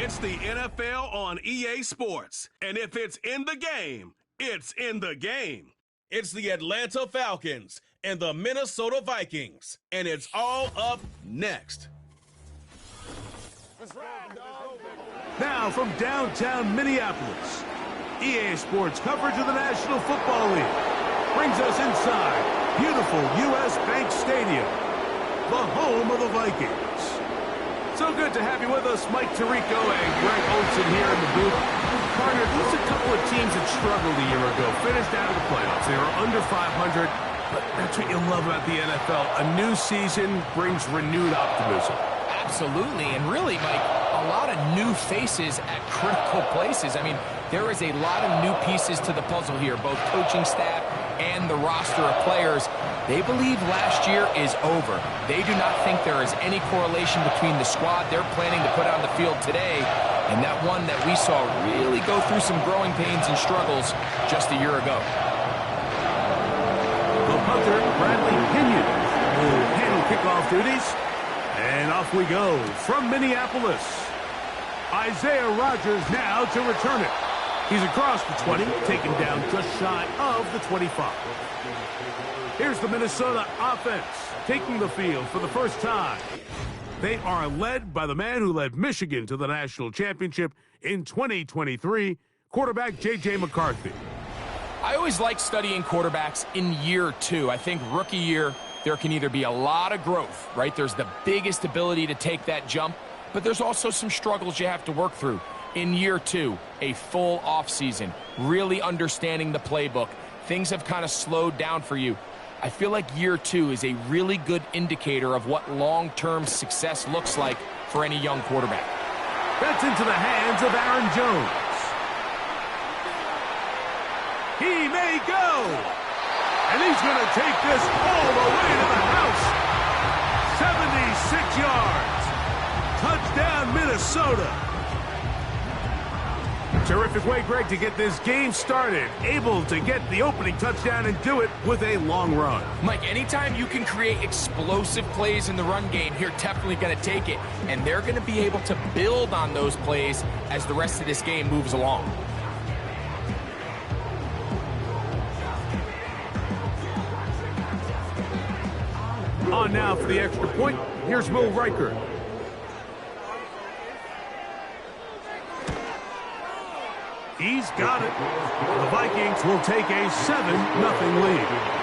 It's the NFL on EA Sports. And if it's in the game, it's in the game. It's the Atlanta Falcons and the Minnesota Vikings. And it's all up next. Now from downtown Minneapolis, EA Sports coverage of the National Football League brings us inside beautiful U.S. Bank Stadium, the home of the Vikings. So good to have you with us, Mike Tirico and Greg Olson here in the booth. Partner, these are a couple of teams that struggled a year ago, finished out of the playoffs. They were under 500, but that's what you love about the NFL. A new season brings renewed optimism. Absolutely, and really, Mike, a lot of new faces at critical places. I mean, there is a lot of new pieces to the puzzle here, both coaching staff and the roster of players. They believe last year is over. They do not think there is any correlation between the squad they're planning to put on the field today and that one that we saw really go through some growing pains and struggles just a year ago. The punter, Bradley Pinion, will handle kickoff duties. And off we go from Minneapolis. Isaiah Rodgers now to return it. He's across the 20, taken down just shy of the 25. Here's the Minnesota offense taking the field for the first time. They are led by the man who led Michigan to the national championship in 2023, quarterback J.J. McCarthy. I always like studying quarterbacks in year two. I think rookie year, there can either be a lot of growth, right? There's the biggest ability to take that jump, but there's also some struggles you have to work through. In year two, a full offseason, really understanding the playbook. Things have kind of slowed down for you. I feel like year two is a really good indicator of what long-term success looks like for any young quarterback. That's into the hands of Aaron Jones. He may go. And he's going to take this all the way to the house. 76 yards. Touchdown, Minnesota. Terrific way, Greg, to get this game started. Able to get the opening touchdown and do it with a long run. Mike, anytime you can create explosive plays in the run game, you're definitely going to take it. And they're going to be able to build on those plays as the rest of this game moves along. On now for the extra point. Here's Will Riker. He's got it. The Vikings will take a 7-0 lead.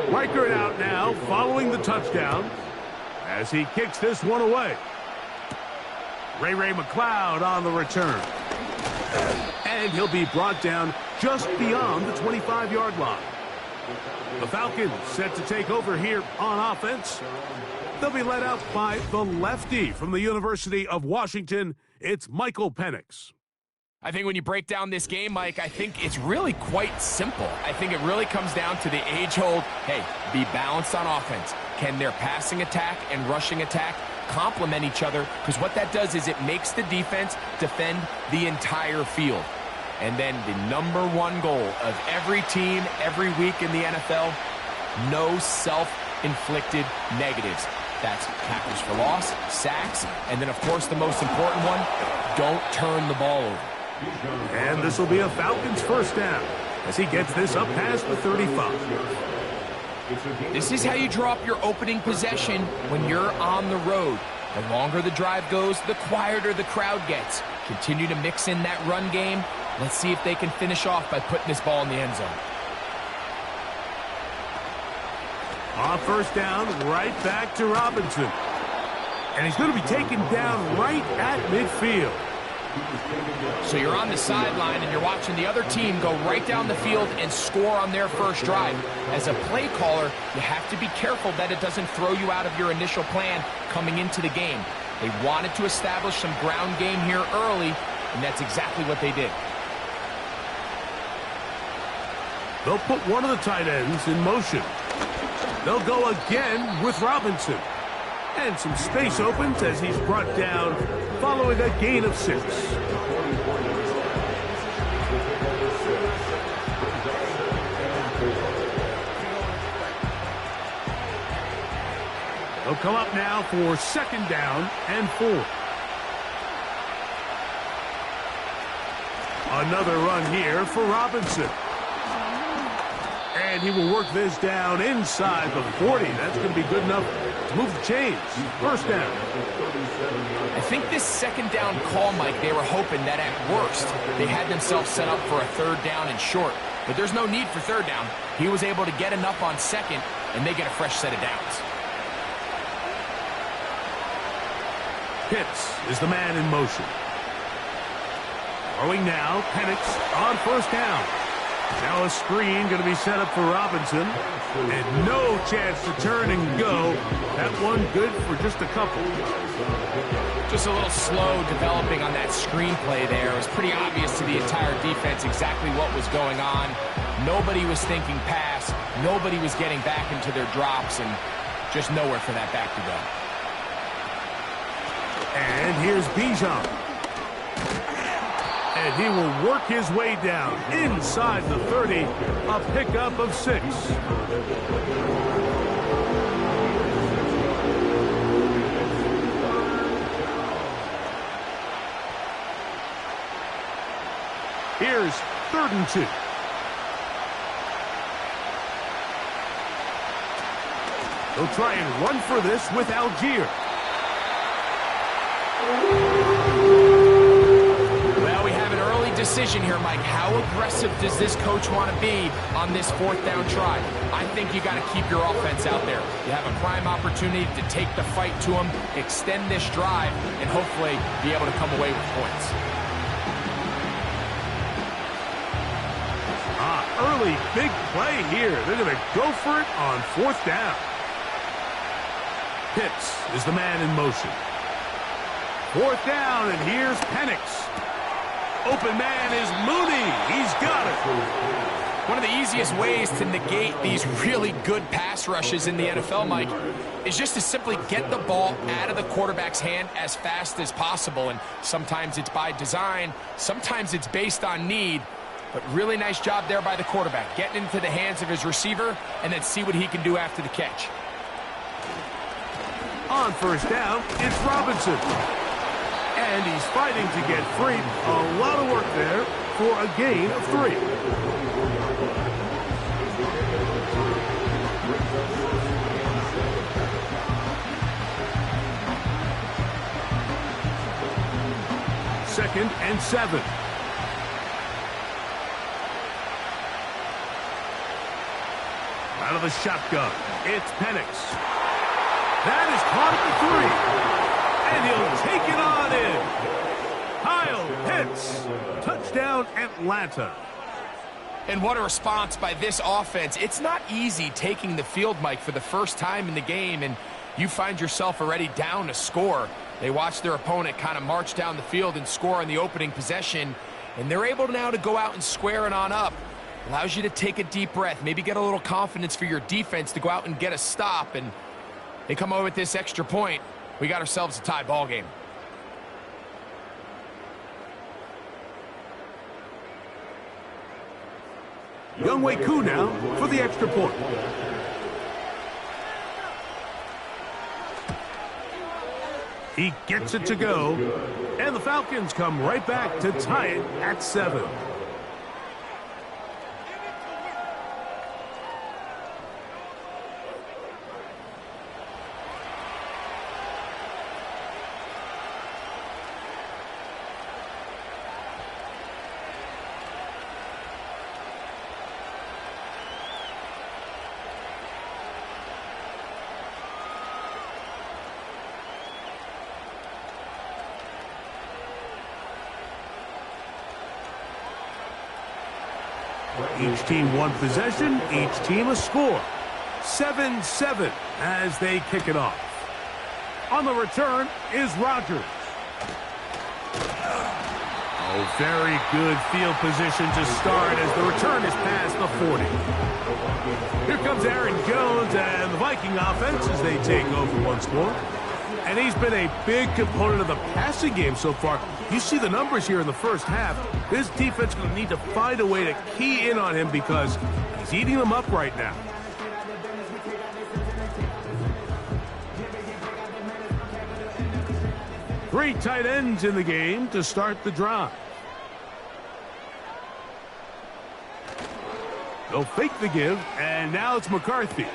Riker out now, following the touchdown, as he kicks this one away. Ray McLeod on the return. And he'll be brought down just beyond the 25-yard line. The Falcons set to take over here on offense. They'll be led out by the lefty from the University of Washington. It's Michael Penix. I think when you break down this game, Mike, I think it's really quite simple. I think it really comes down to the age-old, hey, be balanced on offense. Can their passing attack and rushing attack complement each other? Because what that does is it makes the defense defend the entire field. And then the #1 goal of every team, every week in the NFL, no self-inflicted negatives. That's tackles for loss, sacks, and then, of course, the most important one, don't turn the ball over. And this will be a Falcons first down as he gets this up past the 35. This is how you draw up your opening possession when you're on the road. The longer the drive goes, the quieter the crowd gets. Continue to mix in that run game. Let's see if they can finish off by putting this ball in the end zone. On first down, right back to Robinson. And he's going to be taken down right at midfield. So you're on the sideline and you're watching the other team go right down the field and score on their first drive. As a play caller, you have to be careful that it doesn't throw you out of your initial plan coming into the game. They wanted to establish some ground game here early, and that's exactly what they did. They'll put one of the tight ends in motion. They'll go again with Robinson. And some space opens as he's brought down following a gain of 6. They'll come up now for 2nd down and 4. Another run here for Robinson. And he will work this down inside the 40. That's going to be good enough to move the chains. 1st down. I think this 2nd down call, Mike, they were hoping that at worst they had themselves set up for a 3rd down and short. But there's no need for 3rd down. He was able to get enough on 2nd, and they get a fresh set of downs. Pitts is the man in motion. Throwing now, Penix on 1st down. Now a screen going to be set up for Robinson. And no chance to turn and go. That one good for just a couple. Just a little slow developing on that screenplay there. It was pretty obvious to the entire defense exactly what was going on. Nobody was thinking pass. Nobody was getting back into their drops, and just nowhere for that back to go. And here's Bijan. And he will work his way down inside the 30. A pickup of 6. Here's 3rd and 2. They'll try and run for this with Algier. Well, we have an early decision here, Mike. How aggressive does this coach want to be on this 4th down try? I think you got to keep your offense out there. You have a prime opportunity to take the fight to them, extend this drive, and hopefully be able to come away with points. Early big play here. They're going to go for it on 4th down. Pitts is the man in motion. 4th down, and here's Penix. Open man is Mooney. He's got it. One of the easiest ways to negate these really good pass rushes in the NFL, Mike, is just to simply get the ball out of the quarterback's hand as fast as possible. And sometimes it's by design, sometimes it's based on need. But really nice job there by the quarterback, getting into the hands of his receiver and then see what he can do after the catch. On 1st down, it's Robinson. And he's fighting to get free. A lot of work there for a gain of 3. Second and 7. Out of the shotgun, it's Penix. That is caught at the 3. And he'll take it on in. Kyle Pitts. Touchdown, Atlanta. And what a response by this offense. It's not easy taking the field, Mike, for the first time in the game, and you find yourself already down a score. They watch their opponent kind of march down the field and score on the opening possession, and they're able now to go out and square it on up. Allows you to take a deep breath, maybe get a little confidence for your defense to go out and get a stop, and they come over with this extra point. We got ourselves a tie ball game. Younghoe Koo now for the extra point. He gets it to go, and the Falcons come right back to tie it at 7. Each team one possession, each team a score. 7-7 as they kick it off. On the return is Rodgers. Oh, very good field position to start as the return is past the 40. Here comes Aaron Jones and the Viking offense as they take over once more. And he's been a big component of the passing game so far. You see the numbers here in the first half. This defense is going to need to find a way to key in on him because he's eating them up right now. Three tight ends in the game to start the drive. They'll fake the give, and now it's McCarthy.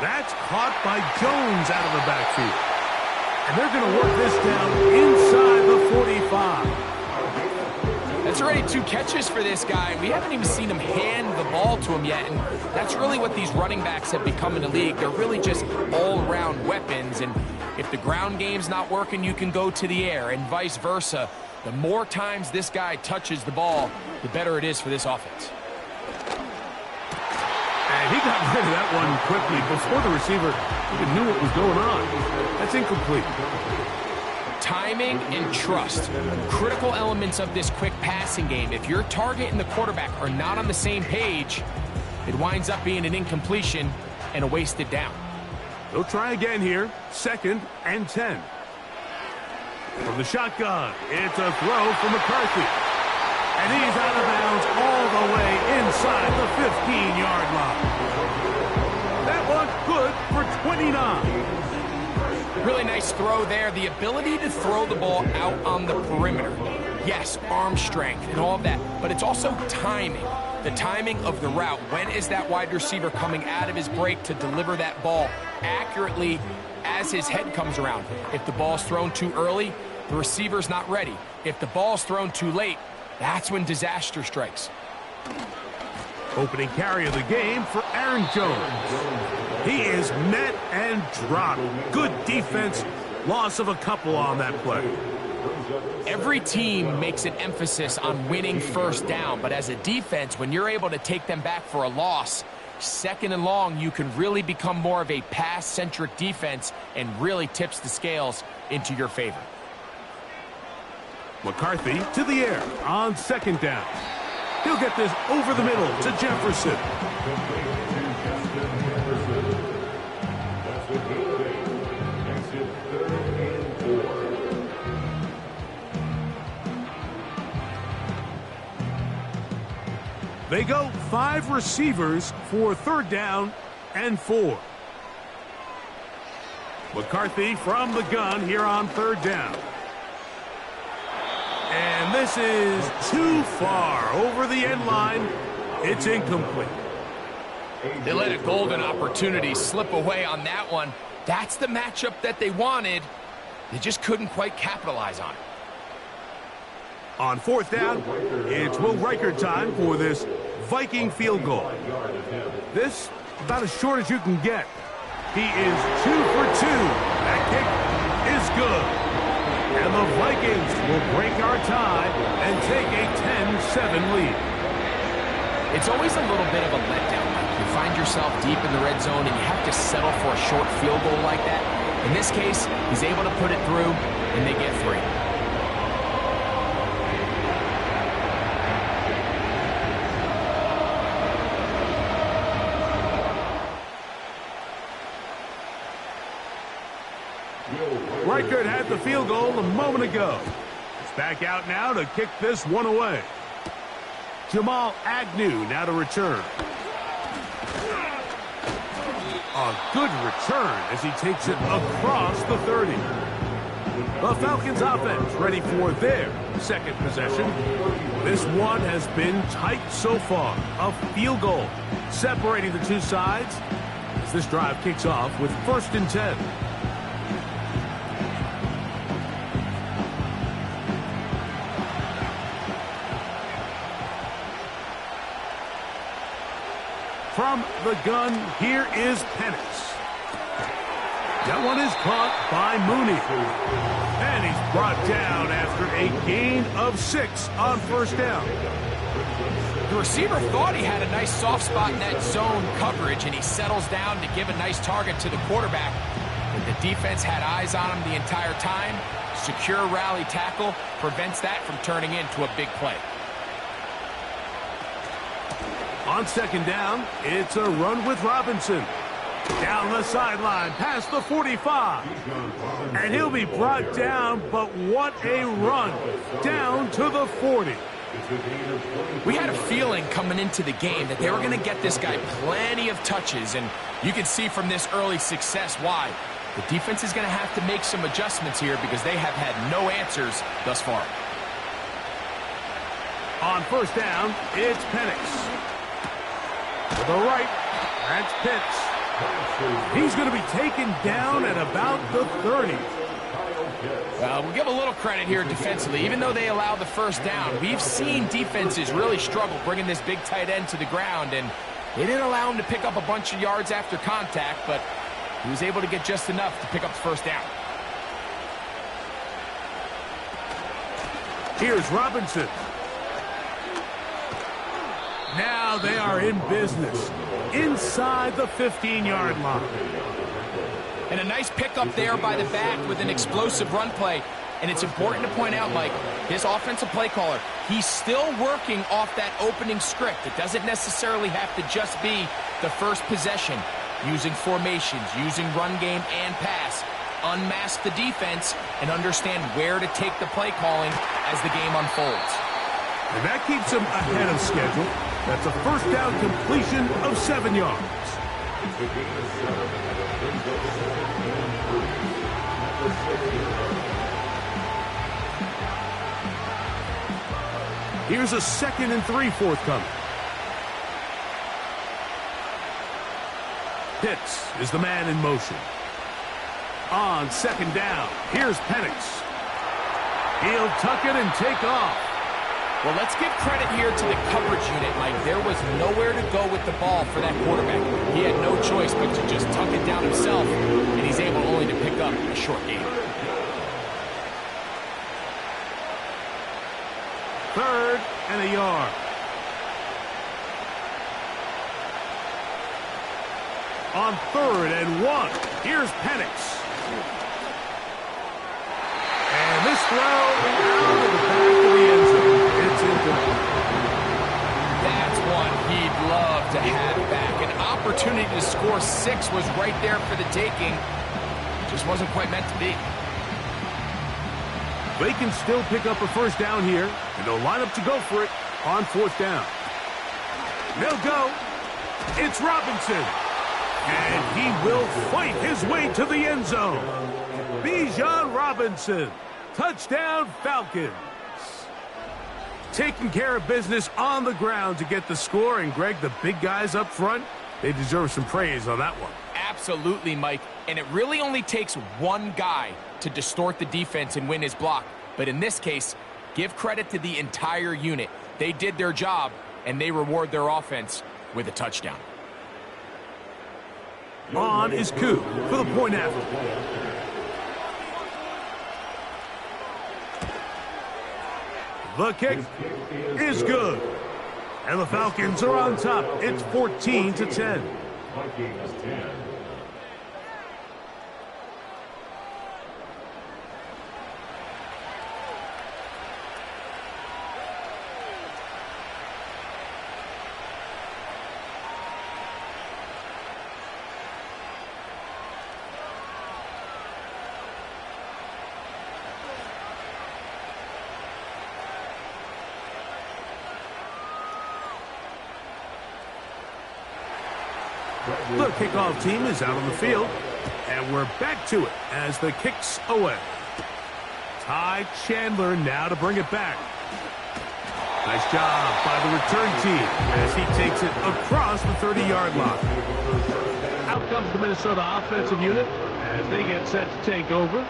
That's caught by Jones out of the backfield. And they're going to work this down inside the 45. That's already 2 catches for this guy. We haven't even seen him hand the ball to him yet, and that's really what these running backs have become in the league. They're really just all-around weapons, and if the ground game's not working, you can go to the air, and vice versa. The more times this guy touches the ball, the better it is for this offense. And he got rid of that one quickly before the receiver even knew what was going on. That's incomplete. Timing and trust, critical elements of this quick passing game. If your target and the quarterback are not on the same page, it winds up being an incompletion and a wasted down. They'll try again here. 2nd and 10. From the shotgun, it's a throw for McCarthy. And he's out of bounds all the way inside the 15-yard line. That one good for 29. Really nice throw there. The ability to throw the ball out on the perimeter. Yes, arm strength and all of that, but it's also timing. The timing of the route. When is that wide receiver coming out of his break to deliver that ball accurately as his head comes around? If the ball's thrown too early, the receiver's not ready. If the ball's thrown too late, that's when disaster strikes. Opening carry of the game for Aaron Jones. He is met and dropped. Good defense. Loss of a couple on that play. Every team makes an emphasis on winning first down, but as a defense, when you're able to take them back for a loss, 2nd and long, you can really become more of a pass-centric defense and really tips the scales into your favor. McCarthy to the air on 2nd down. He'll get this over the middle to Jefferson. They go 5 receivers for 3rd down and 4. McCarthy from the gun here on 3rd down. And this is too far over the end line. It's incomplete. They let a golden opportunity slip away on that one. That's the matchup that they wanted. They just couldn't quite capitalize on it. On 4th down, it's Will Reichard time for this Viking field goal. This about as short as you can get. He is 2 for 2. That kick is good. And the Vikings will break our tie and take a 10-7 lead. It's always a little bit of a letdown. You find yourself deep in the red zone and you have to settle for a short field goal like that. In this case, he's able to put it through and they get 3. Reichard had the field goal a moment ago. He's back out now to kick this one away. Jamal Agnew now to return. A good return as he takes it across the 30. The Falcons offense ready for their 2nd possession. This one has been tight so far. A field goal separating the two sides as this drive kicks off with 1st and 10. From the gun, here is Penix. That one is caught by Mooney. And he's brought down after a gain of 6 on 1st down. The receiver thought he had a nice soft spot in that zone coverage, and he settles down to give a nice target to the quarterback. But the defense had eyes on him the entire time. Secure rally tackle prevents that from turning into a big play. On second down, it's a run with Robinson. Down the sideline, past the 45. And he'll be brought down, but what a run. Down to the 40. We had a feeling coming into the game that they were going to get this guy plenty of touches, and you can see from this early success why. The defense is going to have to make some adjustments here because they have had no answers thus far. On first down, it's Penix. To the right, that's Pitts. He's going to be taken down at about the 30. We'll give a little credit here defensively. Even though they allowed the first down, we've seen defenses really struggle bringing this big tight end to the ground, and they didn't allow him to pick up a bunch of yards after contact, but he was able to get just enough to pick up the first down. Here's Robinson. Now they are in business inside the 15-yard line. And a nice pickup there by the back with an explosive run play. And it's important to point out, Mike, his offensive play caller, he's still working off that opening script. It doesn't necessarily have to just be the first possession. Using formations, using run game and pass. Unmask the defense and understand where to take the play calling as the game unfolds. And that keeps him ahead of schedule. That's a first down completion of 7 yards. Here's a 2nd and 3 forthcoming. Pitts is the man in motion. On second down, here's Penix. He'll tuck it and take off. Well, let's give credit here to the coverage unit, Mike. There was nowhere to go with the ball for that quarterback. He had no choice but to just tuck it down himself, and he's able only to pick up a short gain. 3rd and a yard. On 3rd and 1, here's Penix. And this throw out of the back of the end zone. It's incomplete. That's one he'd love to have back. An opportunity to score 6 was right there for the taking. Just wasn't quite meant to be. They can still pick up a first down here, and they'll line up to go for it on 4th down. They'll go. It's Robinson. And he will fight his way to the end zone. Bijan Robinson. Touchdown, Falcons. Taking care of business on the ground to get the score. And, Greg, the big guys up front, they deserve some praise on that one. Absolutely, Mike. And it really only takes one guy to distort the defense and win his block. But in this case, give credit to the entire unit. They did their job, and they reward their offense with a touchdown. On is Koo for the point after. The kick is good. And the Falcons are on top. It's 14-10. The kickoff team is out on the field, and we're back to it as the kick's away. Ty Chandler now to bring it back. Nice job by the return team as he takes it across the 30-yard line. Out comes the Minnesota offensive unit as they get set to take over.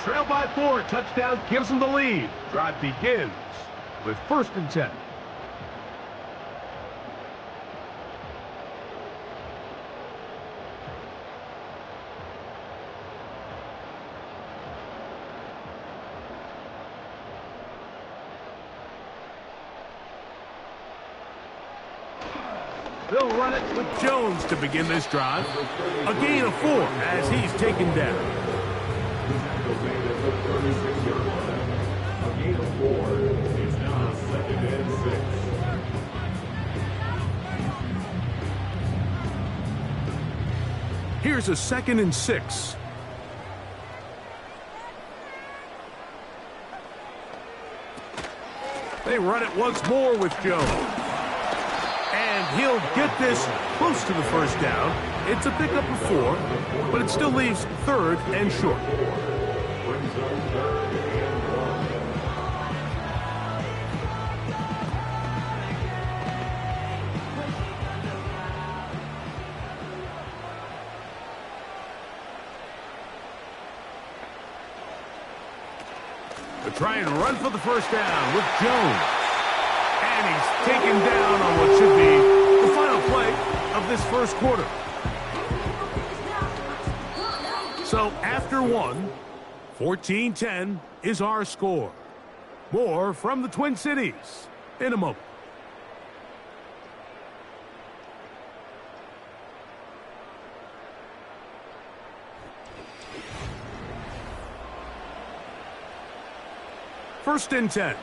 Trail by 4, touchdown gives them the lead. Drive begins with 1st and 10. They'll run it with Jones to begin this drive. A gain of 4 as he's taken down. A gain of 4. It's now 2nd and 6. Here's a 2nd and 6. They run it once more with Jones. And he'll get this close to the first down. It's a pickup of 4, but it still leaves 3rd and short. They try and run for the first down with Jones. And he's taken down on what should be the final play of this first quarter. So after 1, 14-10 is our score. More from the Twin Cities in a moment. First and 10.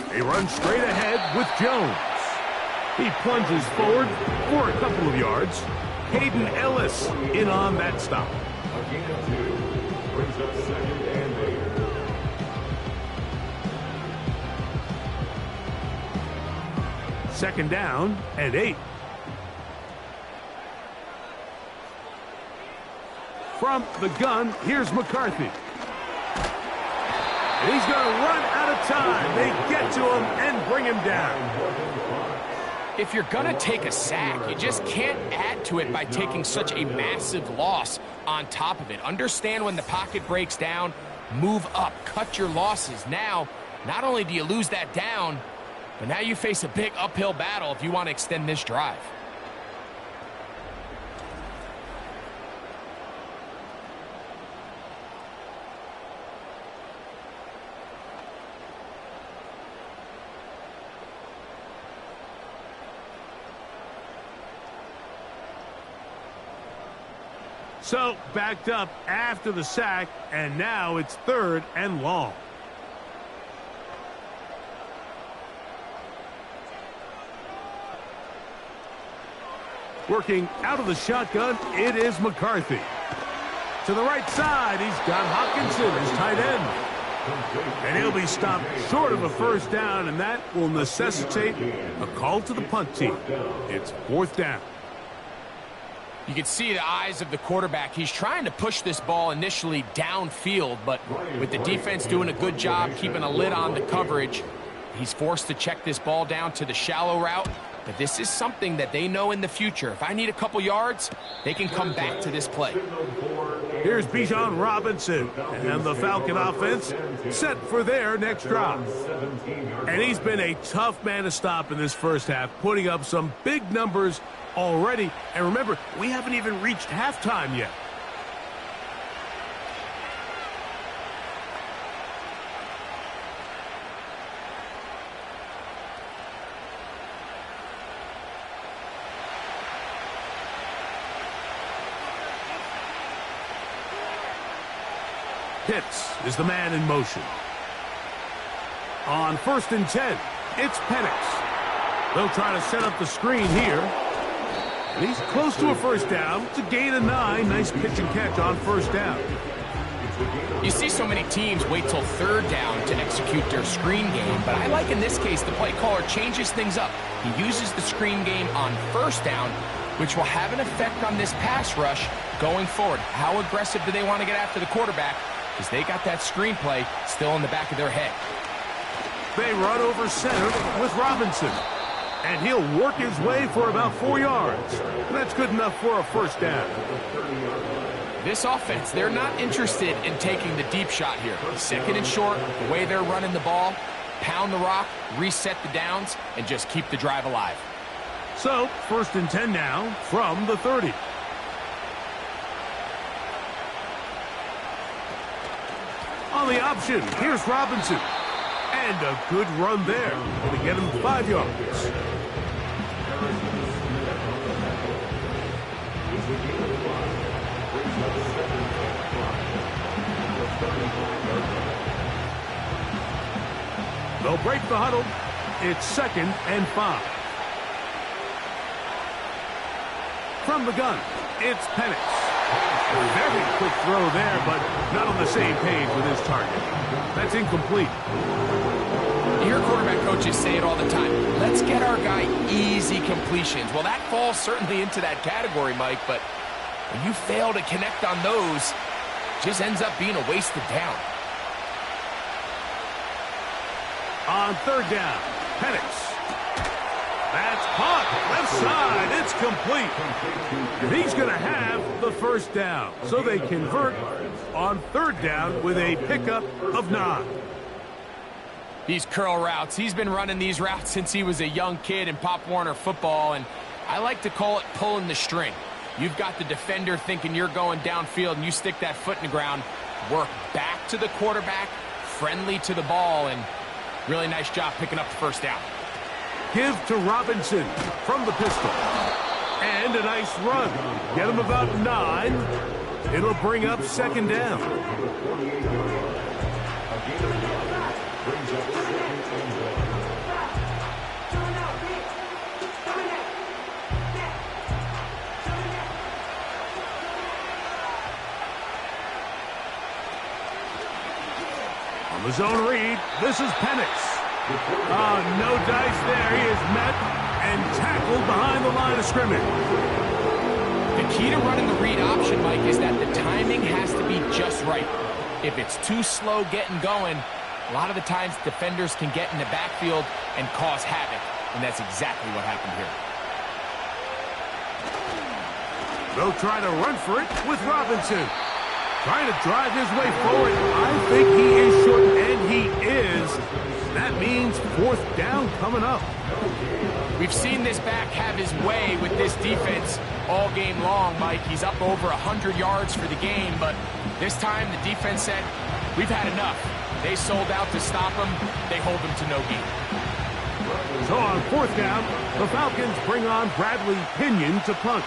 They run straight ahead with Jones. He plunges forward for a couple of yards. Hayden Ellis in on that stop. A gain of 2 brings up 2nd and 8. Second down and 8. From the gun, here's McCarthy. And he's going to run out of time. They get to him and bring him down. If you're going to take a sack, you just can't add to it by taking such a massive loss on top of it. Understand when the pocket breaks down, move up, cut your losses. Now, not only do you lose that down, but now you face a big uphill battle if you want to extend this drive. So, backed up after the sack, and now it's 3rd and long. Working out of the shotgun, it is McCarthy. To the right side, he's got Hopkinson, his tight end. And he'll be stopped short of a first down, and that will necessitate a call to the punt team. It's 4th down. You can see the eyes of the quarterback. He's trying to push this ball initially downfield, but with the defense doing a good job keeping a lid on the coverage, he's forced to check this ball down to the shallow route. But this is something that they know in the future. If I need a couple yards, they can come back to this play. Here's Bijan Robinson, and the Falcon offense set for their next drive. And he's been a tough man to stop in this first half, putting up some big numbers already. And remember, we haven't even reached halftime yet. Pitts is the man in motion. On 1st and 10, it's Penix. They'll try to set up the screen here. And he's close to a first down. It's a gain of 9. Nice pitch and catch on first down. You see so many teams wait till 3rd down to execute their screen game, but I like in this case the play caller changes things up. He uses the screen game on 1st down, which will have an effect on this pass rush going forward. How aggressive do they want to get after the quarterback? Because they got that screenplay still in the back of their head. They run over center with Robinson. And he'll work his way for about 4 yards. And that's good enough for a first down. This offense, they're not interested in taking the deep shot here. 2nd and short, the way they're running the ball, pound the rock, reset the downs, and just keep the drive alive. So, 1st and 10 now from the 30. On only option. Here's Robinson. And a good run there. Going to get him 5 yards. They'll break the huddle. It's 2nd and 5. From the gun, it's Penix. Very quick throw there, but not on the same page with his target. That's incomplete. You hear quarterback coaches say it all the time. Let's get our guy easy completions. Well, that falls certainly into that category, Mike, but when you fail to connect on those, it just ends up being a wasted down. On 3rd down, Penix. That's caught. Left side. It's complete. And he's going to have the 1st down. So they convert on 3rd down with a pickup of 9. These curl routes. He's been running these routes since he was a young kid in Pop Warner football, and I like to call it pulling the string. You've got the defender thinking you're going downfield, and you stick that foot in the ground, work back to the quarterback, friendly to the ball, and really nice job picking up the 1st down. Give to Robinson from the pistol. And a nice run. Get him about 9. It'll bring up 2nd down. On the zone read, this is Penix. No dice there. He is met and tackled behind the line of scrimmage. The key to running the read option, Mike, is that the timing has to be just right. If it's too slow getting going, a lot of the times defenders can get in the backfield and cause havoc, and that's exactly what happened here. They'll try to run for it with Robinson. Trying to drive his way forward. I think he is short, and he is. That means 4th down coming up. We've seen this back have his way with this defense all game long, Mike. He's up over 100 yards for the game, but this time the defense said, we've had enough. They sold out to stop him. They hold him to no gain. So on 4th down, the Falcons bring on Bradley Pinion to punt.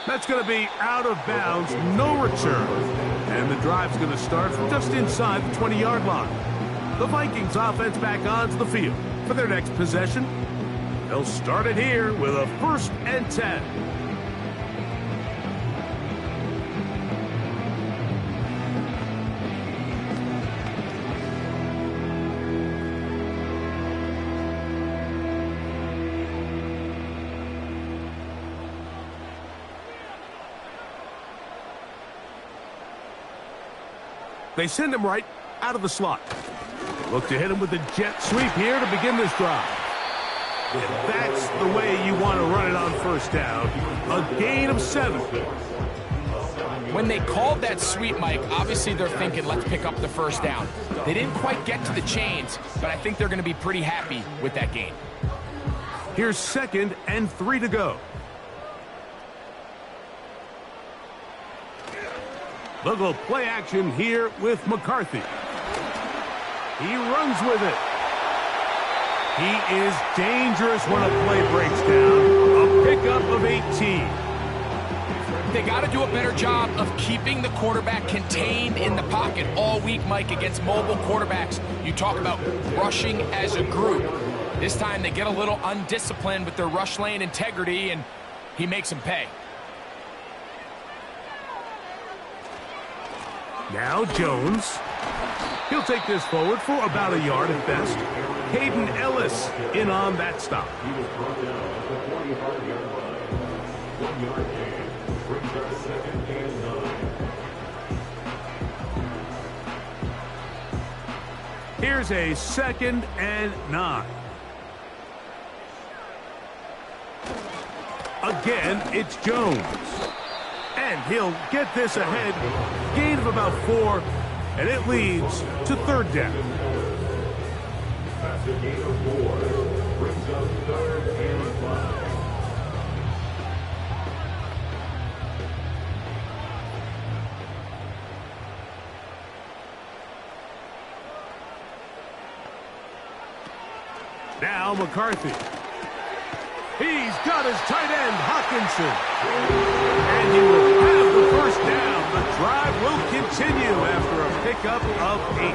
That's going to be out of bounds, no return. And the drive's going to start from just inside the 20-yard line. The Vikings offense back onto the field for their next possession. They'll start it here with a 1st and 10. They send him right out of the slot. Look to hit him with the jet sweep here to begin this drive. And that's the way you want to run it on 1st down. A gain of 7. When they called that sweep, Mike, obviously they're thinking, let's pick up the 1st down. They didn't quite get to the chains, but I think they're going to be pretty happy with that gain. Here's 2nd and 3 to go. They'll go play action here with McCarthy. He runs with it. He is dangerous when a play breaks down. A pickup of 18. They got to do a better job of keeping the quarterback contained in the pocket all week, Mike, against mobile quarterbacks. You talk about rushing as a group. This time they get a little undisciplined with their rush lane integrity, and he makes them pay. Now Jones. He'll take this forward for about a yard at best. Caden Ellis in on that stop. He was brought down at the 45-yard line. 1-yard gain. Brings up 2nd and 9. Here's a 2nd and 9. Again, it's Jones. And he'll get this ahead. Gain of about 4. And it leads to 3rd down. That's a gain of 4. Brings up 3rd and 5. Now McCarthy. He's got his tight end, Hawkinson. And he will have the first down. The drive will continue after a pickup of 8.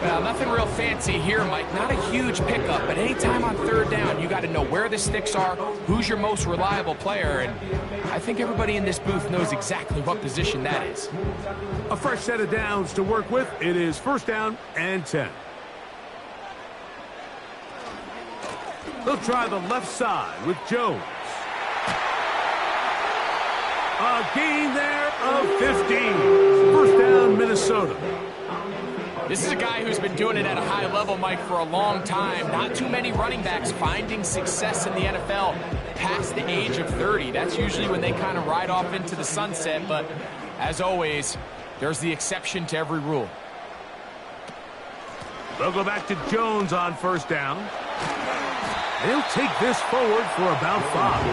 Well, nothing real fancy here, Mike. Not a huge pickup, but anytime on third down, you got to know where the sticks are, who's your most reliable player, and I think everybody in this booth knows exactly what position that is. A fresh set of downs to work with. It is first down and 10. They'll try the left side with Jones. A gain there of 15. First down, Minnesota. This is a guy who's been doing it at a high level, Mike, for a long time. Not too many running backs finding success in the NFL past the age of 30. That's usually when they kind of ride off into the sunset, but as always, there's the exception to every rule. They'll go back to Jones on first down. They'll take this forward for about 5.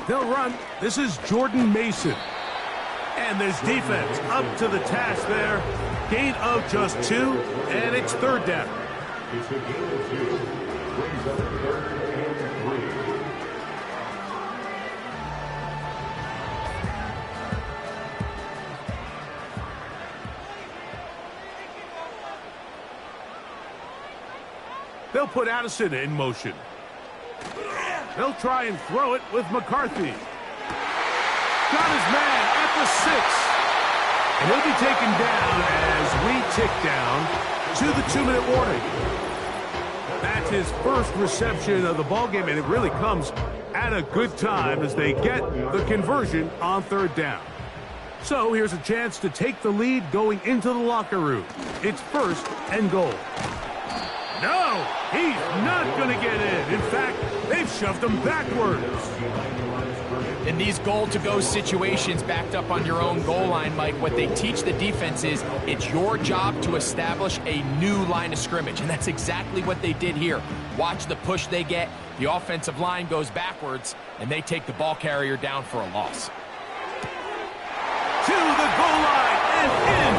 They'll run. This is Jordan Mason. And this defense up to the task there. Gain of just 2, and it's third down. It's a gain of 2. Brings up 3rd and 3. They'll put Addison in motion. They'll try and throw it with McCarthy. Got his man at the 6. And he'll be taken down as we tick down to the 2-minute warning. That's his first reception of the ballgame, and it really comes at a good time as they get the conversion on third down. So here's a chance to take the lead going into the locker room. It's first and goal. No, he's not going to get in. In fact, they've shoved him backwards. In these goal-to-go situations backed up on your own goal line, Mike, what they teach the defense is it's your job to establish a new line of scrimmage, and that's exactly what they did here. Watch the push they get. The offensive line goes backwards, and they take the ball carrier down for a loss. To the goal line and in.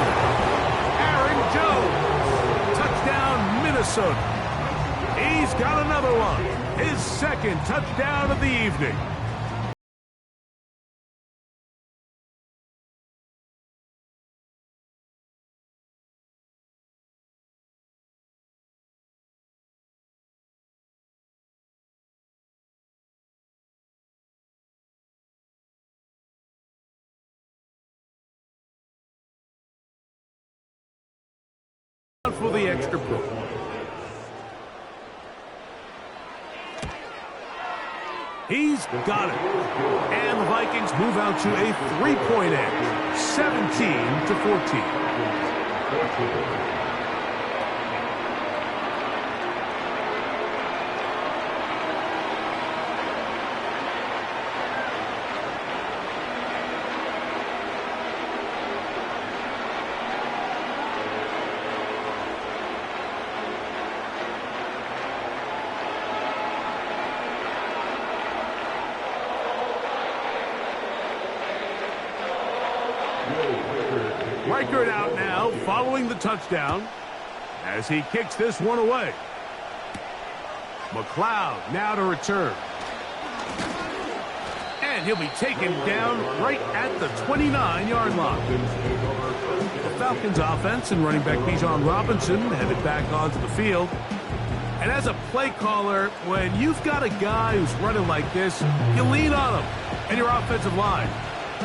Aaron Jones. Touchdown, Minnesota. He's got another one. His second touchdown of the evening. For the extra point. He's got it. And the Vikings move out to a 3-point edge, 17-14. Reichert out now, following the touchdown, as he kicks this one away. McLeod now to return. And he'll be taken down right at the 29-yard line. The Falcons offense and running back Bijan Robinson headed back onto the field. And as a play caller, when you've got a guy who's running like this, you lean on him and your offensive line.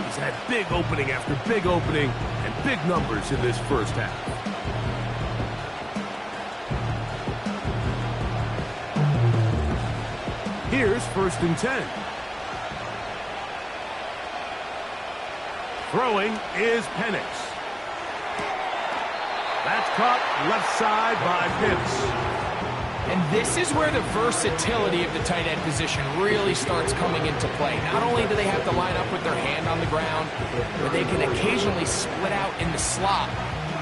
He's had big opening after big opening and big numbers in this first half. Here's first and 10. Throwing is Penix. That's caught left side by Pitts. And this is where the versatility of the tight end position really starts coming into play. Not only do they have to line up with their hand on the ground, but they can occasionally split out in the slot.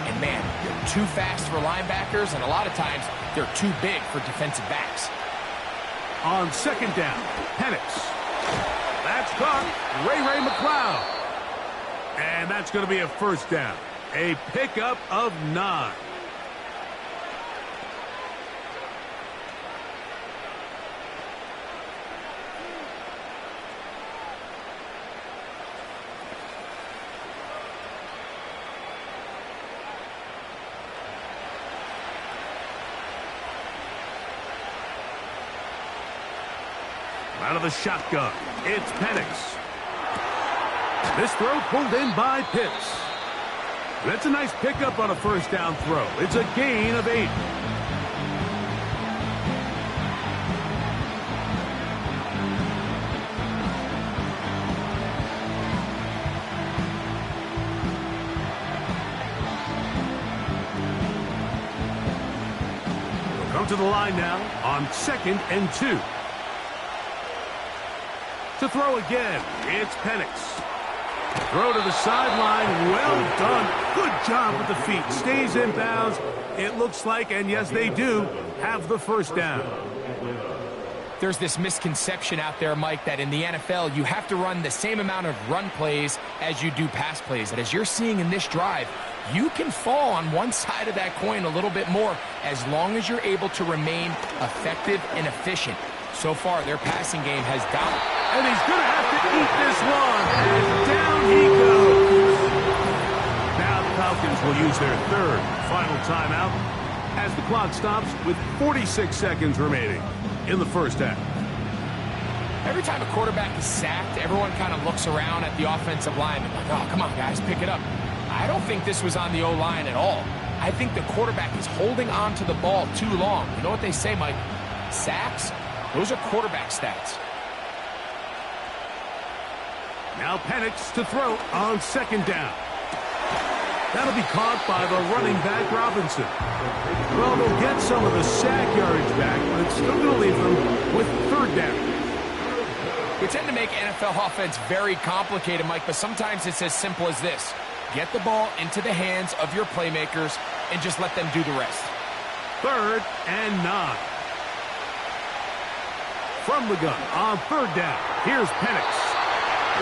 And man, they're too fast for linebackers, and a lot of times they're too big for defensive backs. On second down, Penix. That's caught. Ray McLeod. And that's going to be a first down. A pickup of 9. Out of the shotgun, it's Penix. This throw pulled in by Pitts. That's a nice pickup on a first down throw. It's a gain of 8. We'll come to the line now on 2nd and 2. To throw again, it's Penix. Throw to the sideline, well done. Good job with the feet, stays in bounds. It looks like, and yes they do, have the first down. There's this misconception out there, Mike, that in the NFL you have to run the same amount of run plays as you do pass plays. And as you're seeing in this drive, you can fall on one side of that coin a little bit more as long as you're able to remain effective and efficient. So far, their passing game has dominated. And he's going to have to eat this one. And down he goes. Now the Falcons will use their 3rd final timeout as the clock stops with 46 seconds remaining in the first half. Every time a quarterback is sacked, everyone kind of looks around at the offensive line and like, oh, come on, guys, pick it up. I don't think this was on the O-line at all. I think the quarterback is holding on to the ball too long. You know what they say, Mike? Sacks? Those are quarterback stats. Now Penix to throw on 2nd down. That'll be caught by the running back, Robinson. Well, they'll get some of the sack yardage back, but it's still going to leave them with 3rd down. We tend to make NFL offense very complicated, Mike, but sometimes it's as simple as this. Get the ball into the hands of your playmakers and just let them do the rest. 3rd and 9. From the gun on 3rd down, here's Penix.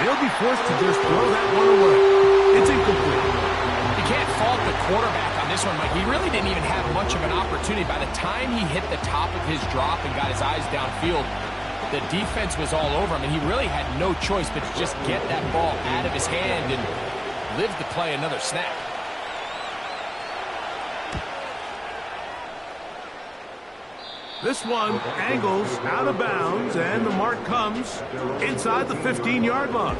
He'll be forced to just throw that one away. It's incomplete. You can't fault the quarterback on this one, Mike. He really didn't even have much of an opportunity. By the time he hit the top of his drop and got his eyes downfield, the defense was all over him, and he really had no choice but to just get that ball out of his hand and live to play another snap. This one angles out of bounds, and the mark comes inside the 15-yard line.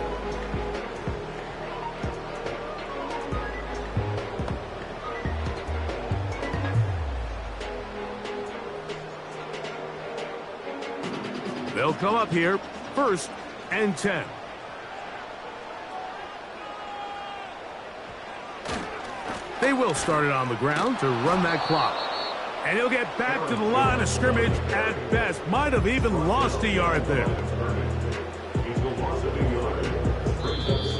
They'll come up here, 1st and 10. They will start it on the ground to run that clock. And he'll get back to the line of scrimmage at best. Might have even lost a yard there.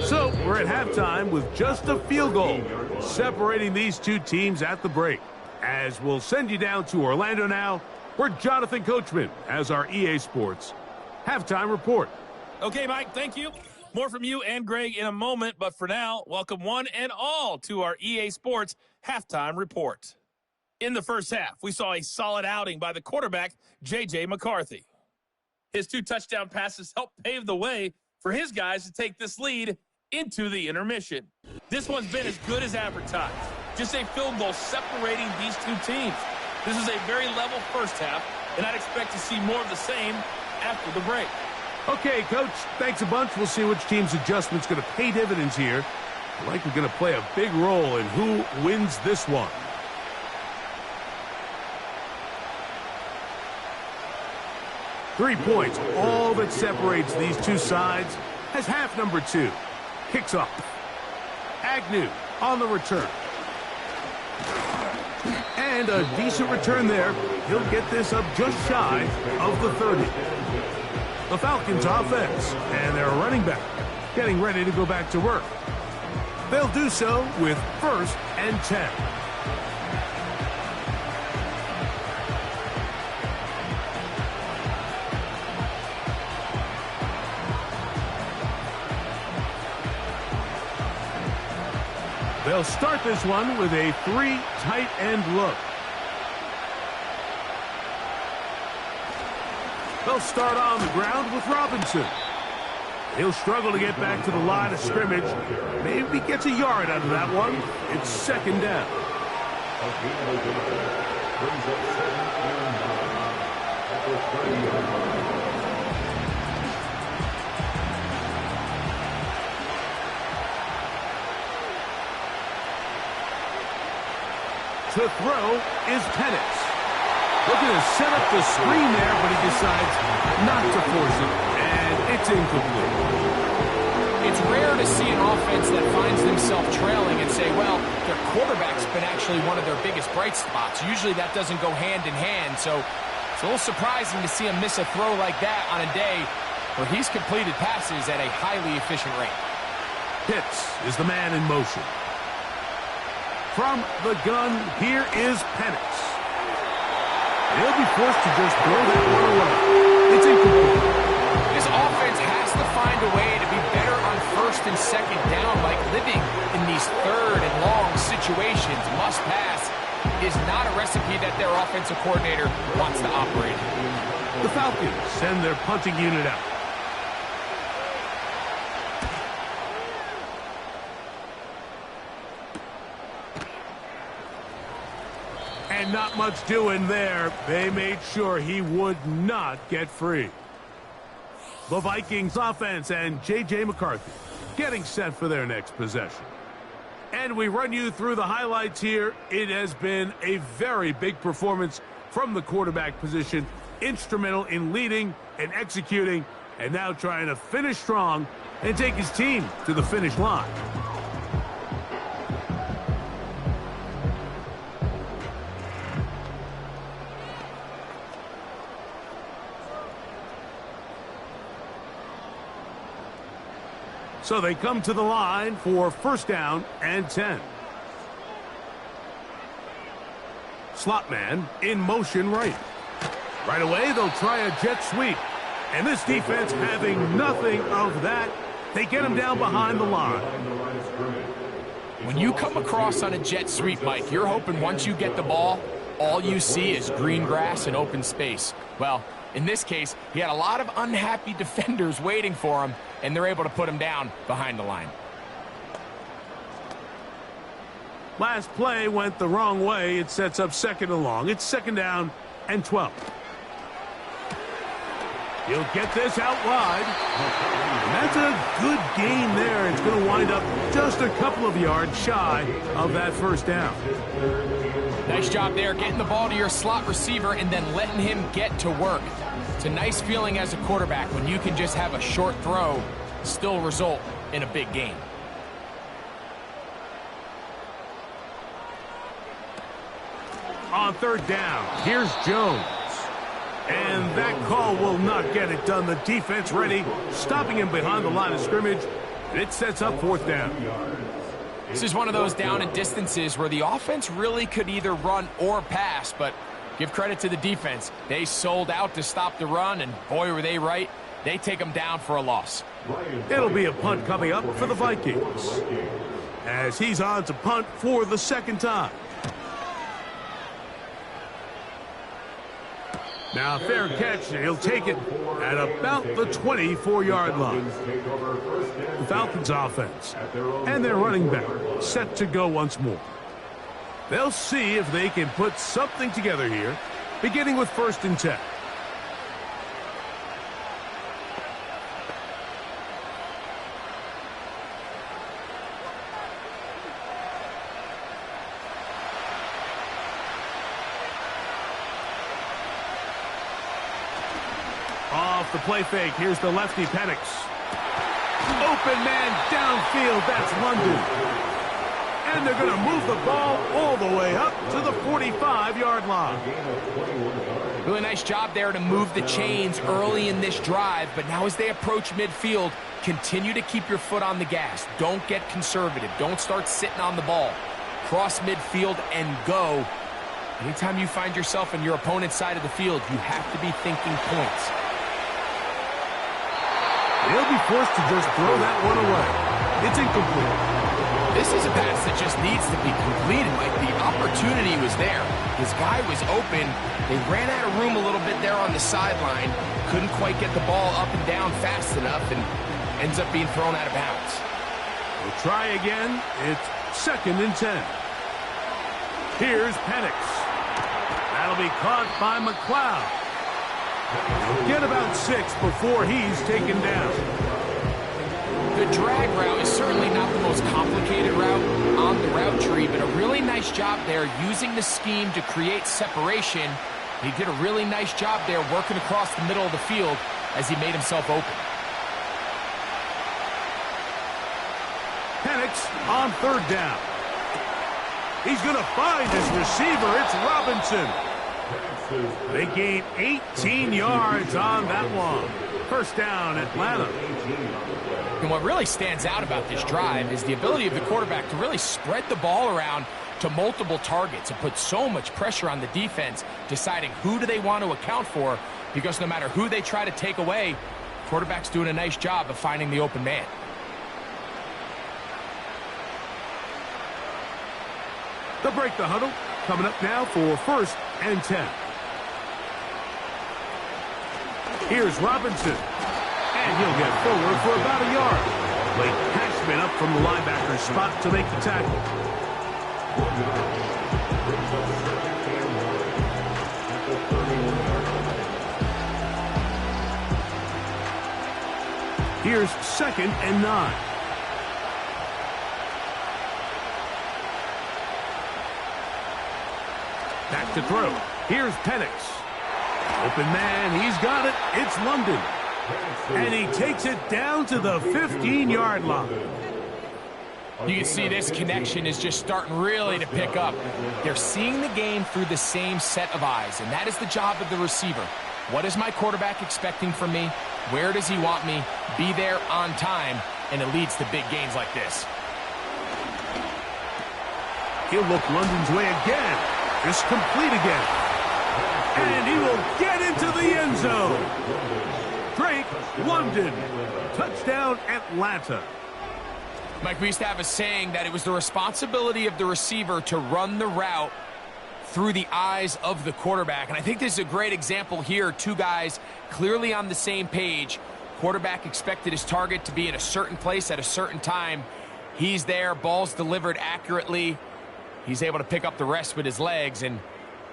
So we're at halftime with just a field goal separating these two teams at the break. As we'll send you down to Orlando now, where Jonathan Coachman has our EA Sports halftime report. Okay, Mike, thank you. More from you and Greg in a moment, but for now, welcome one and all to our EA Sports halftime report. In the first half, we saw a solid outing by the quarterback, J.J. McCarthy. His 2 touchdown passes helped pave the way for his guys to take this lead into the intermission. This one's been as good as advertised. Just a field goal separating these two teams. This is a very level first half, and I'd expect to see more of the same after the break. Okay, Coach, thanks a bunch. We'll see which team's adjustment's going to pay dividends here. I like we're going to play a big role in who wins this one. Three points, all that separates these two sides, as half number 2 kicks off. Agnew on the return. And a decent return there. He'll get this up just shy of the 30. The Falcons offense and their running back getting ready to go back to work. They'll do so with 1st and 10. They'll start this one with a 3 tight end look. They'll start on the ground with Robinson. He'll struggle to get back to the line of scrimmage. Maybe gets a yard out of that one. It's second down. To throw is Penix. Looking to set up the screen there, but he decides not to force it, and it's incomplete. It's rare to see an offense that finds themselves trailing and say, well, their quarterback's been actually one of their biggest bright spots. Usually that doesn't go hand in hand, so it's a little surprising to see him miss a throw like that on a day where he's completed passes at a highly efficient rate. Pitts is the man in motion. From the gun, here is Penix. He'll be forced to just throw that one away. It's incomplete. This offense has to find a way to be better on first and second down, like living in these third and long situations. Must pass is not a recipe that their offensive coordinator wants to operate. The Falcons send their punting unit out. And not much doing there. They made sure he would not get free. The Vikings offense and J.J. McCarthy getting set for their next possession. And we run you through the highlights here. It has been a very big performance from the quarterback position. Instrumental in leading and executing, and now trying to finish strong and take his team to the finish line. So they come to the line for first down and 10. Slot man in motion right. Right away, they'll try a jet sweep. And this defense having nothing of that, they get him down behind the line. When you come across on a jet sweep, Mike, you're hoping once you get the ball, all you see is green grass and open space. Well, in this case, he had a lot of unhappy defenders waiting for him, and they're able to put him down behind the line. Last play went the wrong way. It sets up second and long. It's second down and 12. He'll get this out wide. And that's a good gain there. It's going to wind up just a couple of yards shy of that first down. Nice job there, getting the ball to your slot receiver and then letting him get to work. It's a nice feeling as a quarterback when you can just have a short throw, still result in a big gain. On third down, here's Jones. And that call will not get it done. The defense ready, stopping him behind the line of scrimmage. And it sets up fourth down. This is one of those down and distances where the offense really could either run or pass, but give credit to the defense. They sold out to stop the run, and boy, were they right. They take them down for a loss. It'll be a punt coming up for the Vikings, as he's on to punt for the second time. Now, fair catch, and he'll take it at about the 24-yard line. The Falcons offense and their running back set to go once more. They'll see if they can put something together here, beginning with first and 10. Off the play fake, here's the lefty Penix. Open man downfield, that's London. And they're going to move the ball all the way up to the 45-yard line. Really nice job there to move the chains early in this drive, but now as they approach midfield, continue to keep your foot on the gas. Don't get conservative. Don't start sitting on the ball. Cross midfield and go. Anytime you find yourself in your opponent's side of the field, you have to be thinking points. They'll be forced to just throw that one away. It's incomplete. This is a pass that just needs to be completed. Like, the opportunity was there. His guy was open. They ran out of room a little bit there on the sideline. Couldn't quite get the ball up and down fast enough, and ends up being thrown out of bounds. We'll try again. It's 2nd and 10. Here's Penix. That'll be caught by McLeod. Get about 6 before he's taken down. The drag route is certainly not the most complicated route on the route tree, but a really nice job there using the scheme to create separation. He did a really nice job there working across the middle of the field as he made himself open. Penix on 3rd down. He's going to find his receiver. It's Robinson. They gain 18 yards on that one. 1st down, Atlanta. And what really stands out about this drive is the ability of the quarterback to really spread the ball around to multiple targets and put so much pressure on the defense, deciding who do they want to account for, because no matter who they try to take away, quarterback's doing a nice job of finding the open man. They'll break the huddle. Coming up now for 1st and 10. Here's Robinson. And he'll get forward for about a yard. Blake Cashman up from the linebacker's spot to make the tackle. Here's 2nd and 9. Back to throw. Here's Penix. Open man, he's got it. It's London. And he takes it down to the 15-yard line. You can see this connection is just starting really to pick up. They're seeing the game through the same set of eyes, and that is the job of the receiver. What is my quarterback expecting from me? Where does he want me? Be there on time, and it leads to big gains like this. He'll look London's way again. It's complete again. And he will get into the end zone. Drake London. Touchdown, Atlanta. Mike, we used to have a saying that it was the responsibility of the receiver to run the route through the eyes of the quarterback. And I think this is a great example here. 2 guys clearly on the same page. Quarterback expected his target to be in a certain place at a certain time. He's there. Ball's delivered accurately. He's able to pick up the rest with his legs, and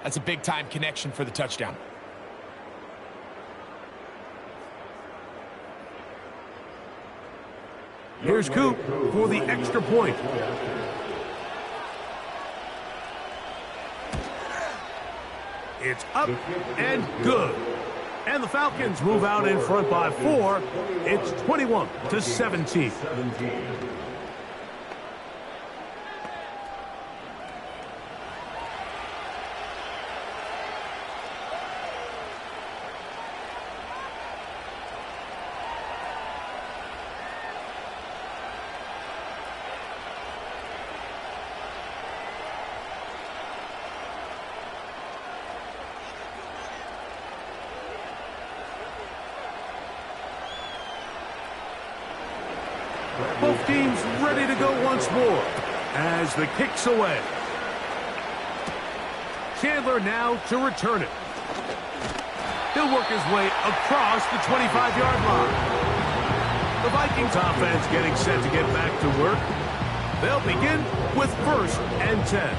that's a big-time connection for the touchdown. Here's Coop for the extra point. It's up and good. And the Falcons move out in front by 4. It's 21-17. Both teams ready to go once more as the kick's away. Chandler now to return it. He'll work his way across the 25-yard line. The Vikings offense getting set to get back to work. They'll begin with 1st and 10.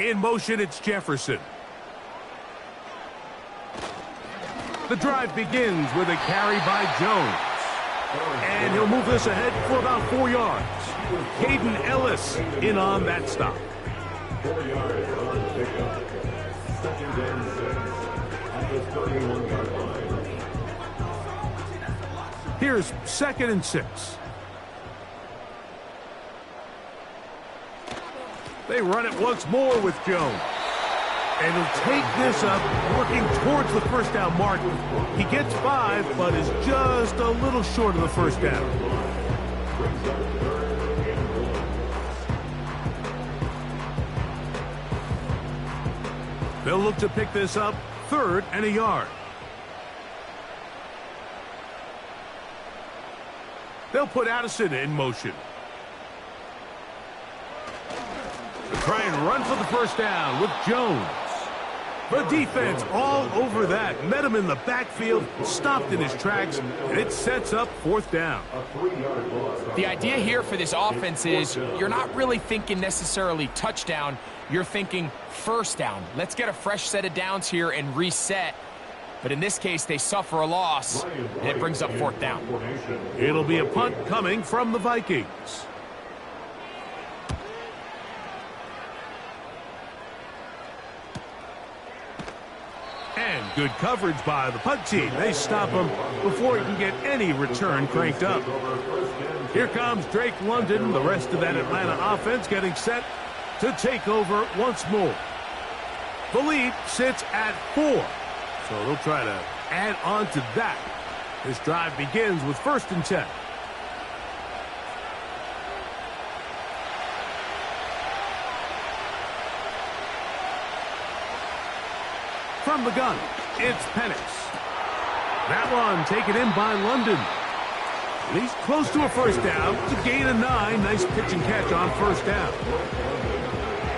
In motion, it's Jefferson. The drive begins with a carry by Jones. And he'll move this ahead for about 4 yards. Caden Ellis in on that stop. 4 yards on pickup. 2nd and 6 at the 31-yard line. Here's 2nd and 6. They run it once more with Jones. And he'll take this up, working towards the first down mark. He gets 5, but is just a little short of the first down. They'll look to pick this up, 3rd and a yard. They'll put Addison in motion. They'll try and run for the first down with Jones. The defense all over that. Met him in the backfield, stopped in his tracks, and it sets up 4th down. The idea here for this offense is you're not really thinking necessarily touchdown. You're thinking first down. Let's get a fresh set of downs here and reset. But in this case, they suffer a loss, and it brings up 4th down. It'll be a punt coming from the Vikings. And good coverage by the punt team. They stop him before he can get any return cranked up. Here comes Drake London, the rest of that Atlanta offense getting set to take over once more. The lead sits at 4, so they'll try to add on to that. This drive begins with 1st and 10. From the gun, it's Penix. That one taken in by London. He's close to a first down to gain a 9. Nice pitch and catch on first down.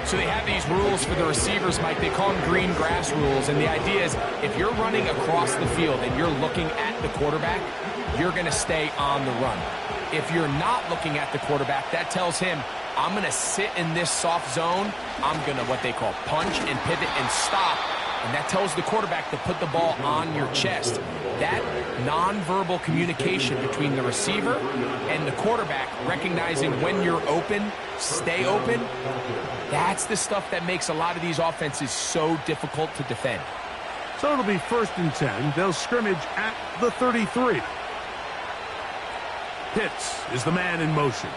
So they have these rules for the receivers, Mike. They call them green grass rules. And the idea is if you're running across the field and you're looking at the quarterback, you're going to stay on the run. If you're not looking at the quarterback, that tells him, I'm going to sit in this soft zone. I'm going to what they call punch and pivot and stop. And that tells the quarterback to put the ball on your chest. That nonverbal communication between the receiver and the quarterback, recognizing when you're open, stay open, that's the stuff that makes a lot of these offenses so difficult to defend. So it'll be 1st and 10. They'll scrimmage at the 33. Pitts is the man in motion.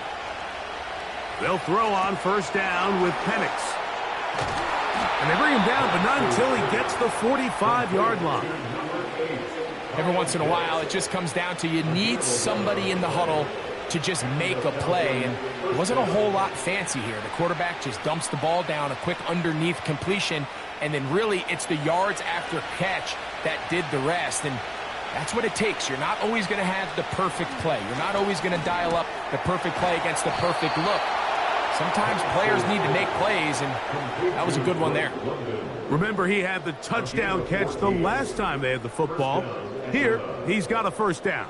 They'll throw on first down with Penix. And they bring him down, but not until he gets the 45-yard line. Every once in a while, it just comes down to you need somebody in the huddle to just make a play. And it wasn't a whole lot fancy here. The quarterback just dumps the ball down, a quick underneath completion, and then really it's the yards after catch that did the rest. And that's what it takes. You're not always going to have the perfect play. You're not always going to dial up the perfect play against the perfect look. Sometimes players need to make plays, and that was a good one there. Remember, he had the touchdown catch the last time they had the football. Here, he's got a first down.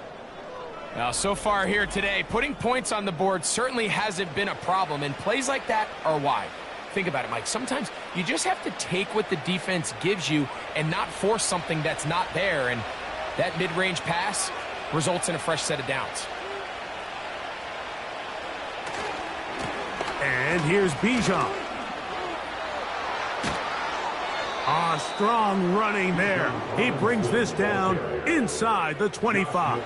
Now, so far here today, putting points on the board certainly hasn't been a problem, and plays like that are why. Think about it, Mike. Sometimes you just have to take what the defense gives you and not force something that's not there, and that mid-range pass results in a fresh set of downs. And here's Bijan. Strong running there. He brings this down inside the 25.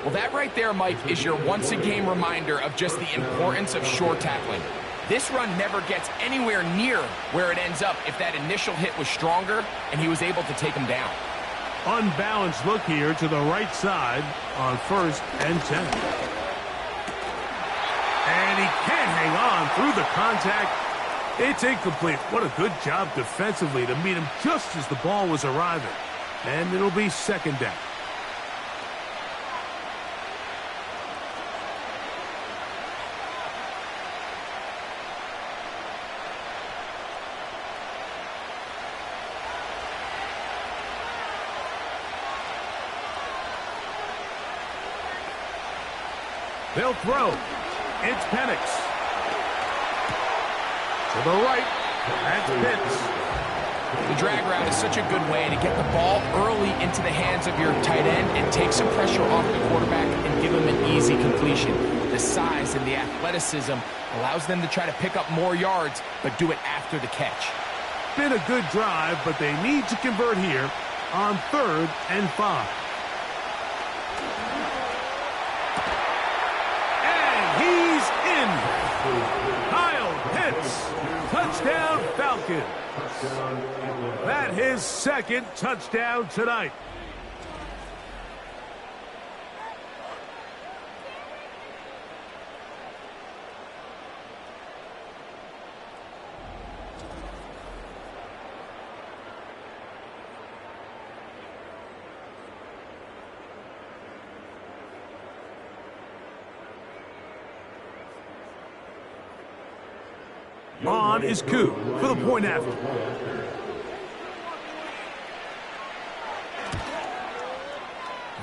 Well, that right there, Mike, is your once-a-game reminder of just the importance of short tackling. This run never gets anywhere near where it ends up if that initial hit was stronger and he was able to take him down. Unbalanced look here to the right side on 1st and 10. And he can't hang on through the contact. It's incomplete. What a good job defensively to meet him just as the ball was arriving. And it'll be 2nd down. They'll throw. It's Penix. To the right, that's Pitts. The drag route is such a good way to get the ball early into the hands of your tight end and take some pressure off the quarterback and give him an easy completion. The size and the athleticism allows them to try to pick up more yards, but do it after the catch. Been a good drive, but they need to convert here on 3rd and 5. Touchdown, Falcons. That his second touchdown tonight. On is Koo for the point after.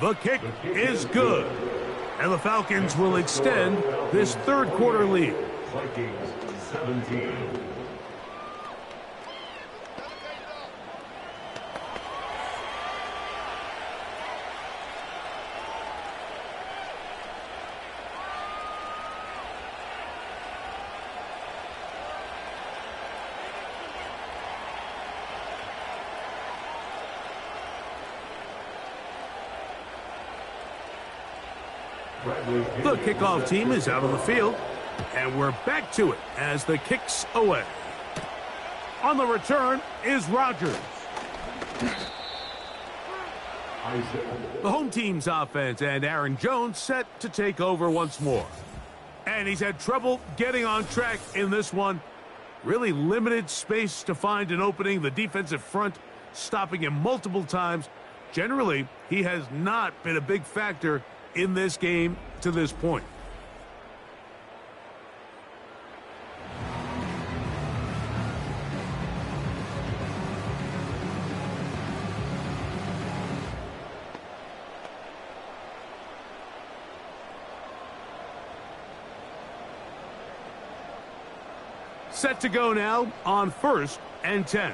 The kick is good. And the Falcons will extend this third quarter lead. Vikings 17. The kickoff team is out on the field, and we're back to it as the kick's away. On the return is Rodgers. The home team's offense and Aaron Jones set to take over once more. And he's had trouble getting on track in this one. Really limited space to find an opening. The defensive front stopping him multiple times. Generally, he has not been a big factor in this game to this point. Set to go now on 1st and 10.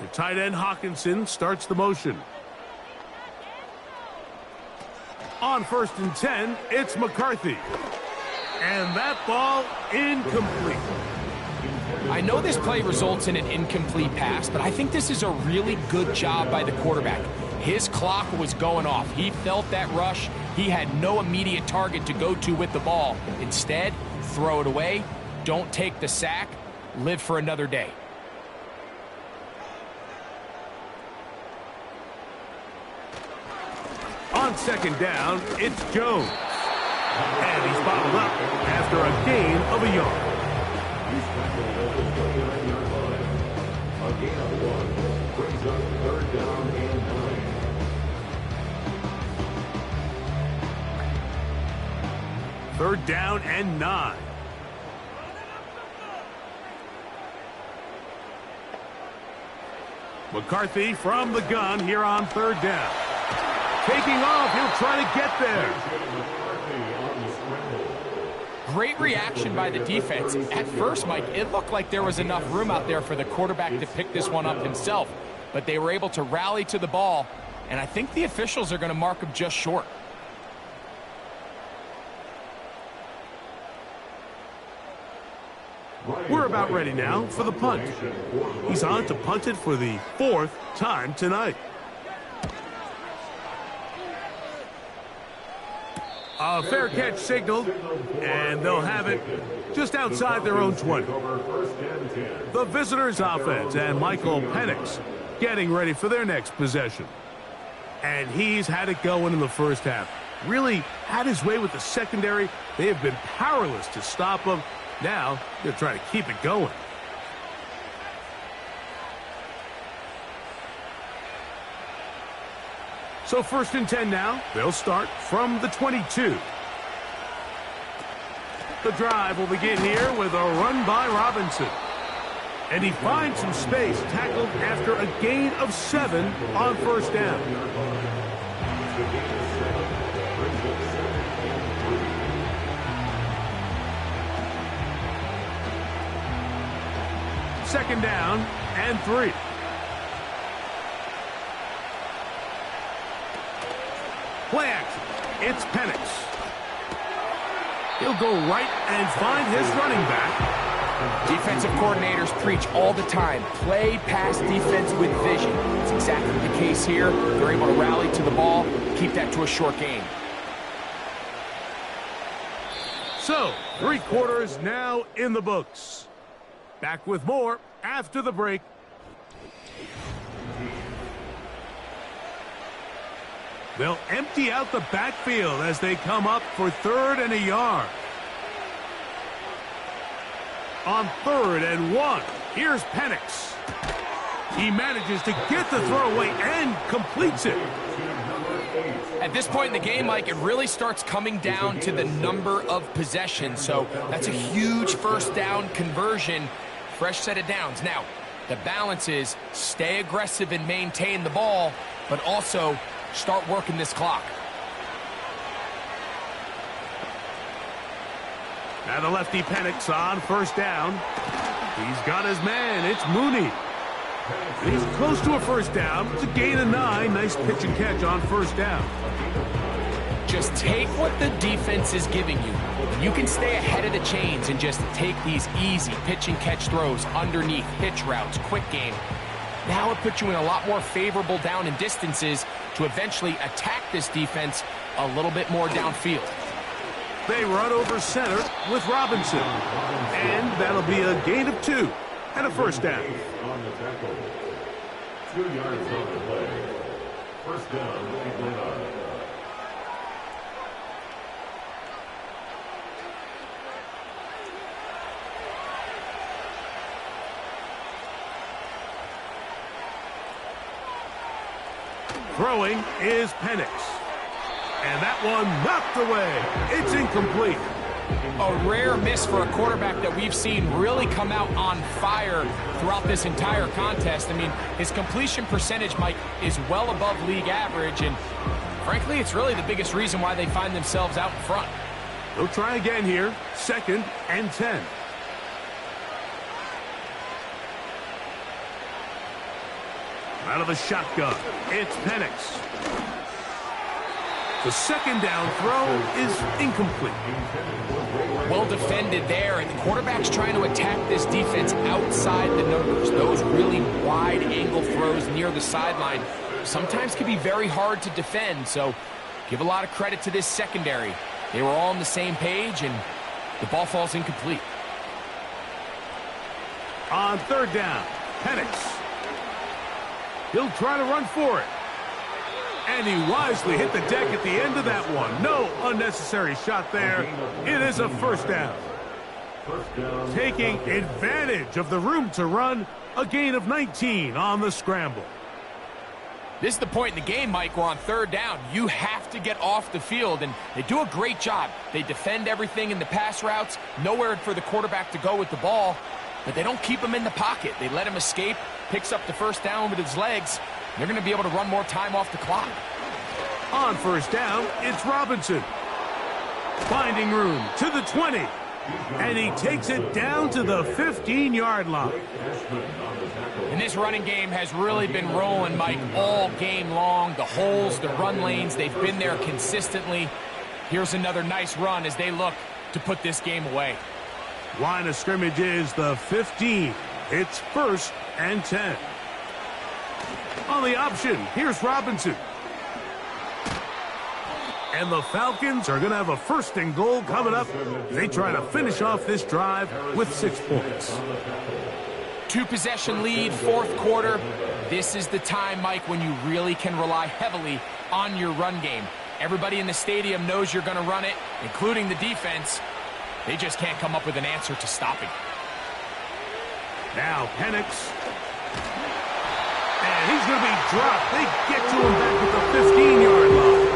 The tight end Hawkinson starts the motion. On 1st and 10, it's McCarthy. And that ball incomplete. I know this play results in an incomplete pass, but I think this is a really good job by the quarterback. His clock was going off. He felt that rush. He had no immediate target to go to with the ball. Instead, throw it away. Don't take the sack. Live for another day. On 2nd down, it's Jones. And he's bottled up after a gain of a yard. He's tackled at the 29-yard line. A gain of 1 brings up 3rd down and 9. 3rd down and 9. McCarthy from the gun here on 3rd down. Taking off, he'll try to get there. Great reaction by the defense. At first, Mike, it looked like there was enough room out there for the quarterback to pick this one up himself. But they were able to rally to the ball, and I think the officials are going to mark him just short. We're about ready now for the punt. He's on to punt it for the 4th time tonight. A fair catch signaled, and they'll have it just outside their own 20. The visitors' offense and Michael Penix getting ready for their next possession. And he's had it going in the first half. Really had his way with the secondary. They have been powerless to stop him. Now they're trying to keep it going. So 1st and 10 now. They'll start from the 22. The drive will begin here with a run by Robinson. And he finds some space, tackled after a gain of 7 on 1st down. Second down and 3. Play action. It's Penix. He'll go right and find his running back. Defensive coordinators preach all the time. Play pass defense with vision. It's exactly the case here. They're able to rally to the ball, keep that to a short gain. So, Three quarters now in the books. Back with more after the break. They'll empty out the backfield as they come up for 3rd and a yard. On 3rd and 1, here's Penix. He manages to get the throw away and completes it. At this point in the game, Mike, it really starts coming down to the number of possessions. So that's a huge first down conversion, fresh set of downs. Now, the balance is stay aggressive and maintain the ball, but also start working this clock. Now the lefty Penix on 1st down. He's got his man. It's Mooney. He's close to a 1st down. It's a gain of 9. Nice pitch and catch on 1st down. Just take what the defense is giving you. You can stay ahead of the chains and just take these easy pitch and catch throws underneath, hitch routes, quick game. Now it puts you in a lot more favorable down and distances to eventually attack this defense a little bit more downfield. They run over center with Robinson. And that'll be a gain of 2 and a 1st down. On the tackle. 2 yards on the play. 1st down, Atlanta. Throwing is Penix. And that one knocked away. It's incomplete. A rare miss for a quarterback that we've seen really come out on fire throughout this entire contest. I mean, his completion percentage, Mike, is well above league average, and frankly, it's really the biggest reason why they find themselves out in front. They'll try again here. 2nd and 10. Out of the shotgun, it's Penix. The 2nd down throw is incomplete. Well defended there, and the quarterback's trying to attack this defense outside the numbers. Those really wide-angle throws near the sideline sometimes can be very hard to defend, so give a lot of credit to this secondary. They were all on the same page, and the ball falls incomplete. On 3rd down, Penix. He'll try to run for it. And he wisely hit the deck at the end of that one. No unnecessary shot there. It is a 1st down. Taking advantage of the room to run, a gain of 19 on the scramble. This is the point in the game, Mike, where on 3rd down, you have to get off the field, and they do a great job. They defend everything in the pass routes, nowhere for the quarterback to go with the ball, but they don't keep him in the pocket. They let him escape, picks up the 1st down with his legs. They're going to be able to run more time off the clock. On 1st down, it's Robinson. Finding room to the 20. And he takes it down to the 15-yard line. And this running game has really been rolling, Mike, all game long. The holes, the run lanes, they've been there consistently. Here's another nice run as they look to put this game away. Line of scrimmage is the 15. It's 1st and 10. On the option, here's Robinson. And the Falcons are going to have a 1st and goal coming up. They try to finish off this drive with 6 points. 2-possession lead, 4th quarter. This is the time, Mike, when you really can rely heavily on your run game. Everybody in the stadium knows you're going to run it, including the defense. They just can't come up with an answer to stopping. Now Penix. And he's going to be dropped. They get to him back at the 15-yard line.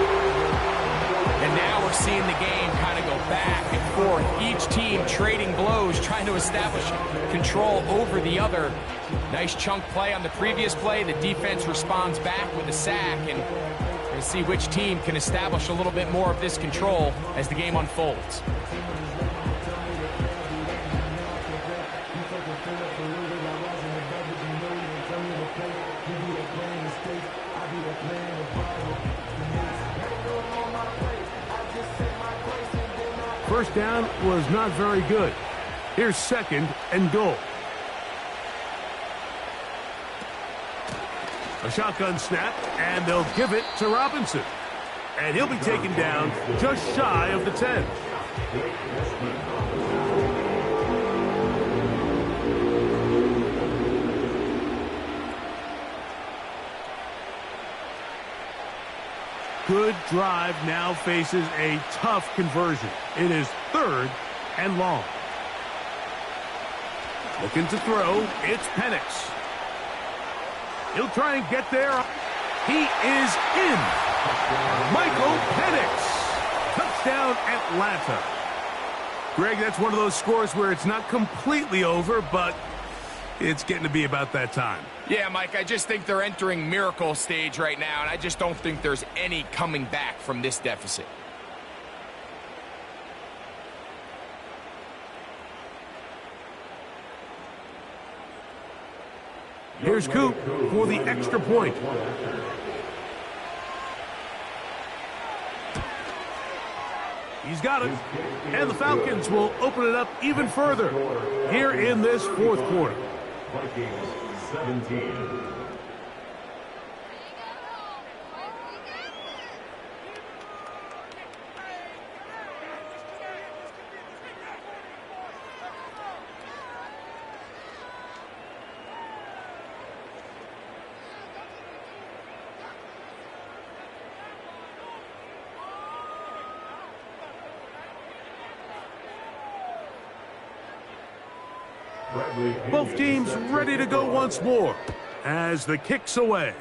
And now we're seeing the game kind of go back and forth. Each team trading blows, trying to establish control over the other. Nice chunk play on the previous play. The defense responds back with a sack. And we're going to see which team can establish a little bit more of this control as the game unfolds. First down was not very good. Here's 2nd and goal. A shotgun snap, and they'll give it to Robinson. And he'll be taken down just shy of the 10. Good drive now faces a tough conversion. It is 3rd and long. Looking to throw. It's Penix. He'll try and get there. He is in. Michael Penix. Touchdown, Atlanta. Greg, that's one of those scores where it's not completely over, but it's getting to be about that time. Yeah, Mike, I just think they're entering miracle stage right now, and I just don't think there's any coming back from this deficit. Here's Coop for the extra point. He's got it. And the Falcons will open it up even further here in this 4th quarter. Vikings 17. Both teams ready to go once more as the kick's away.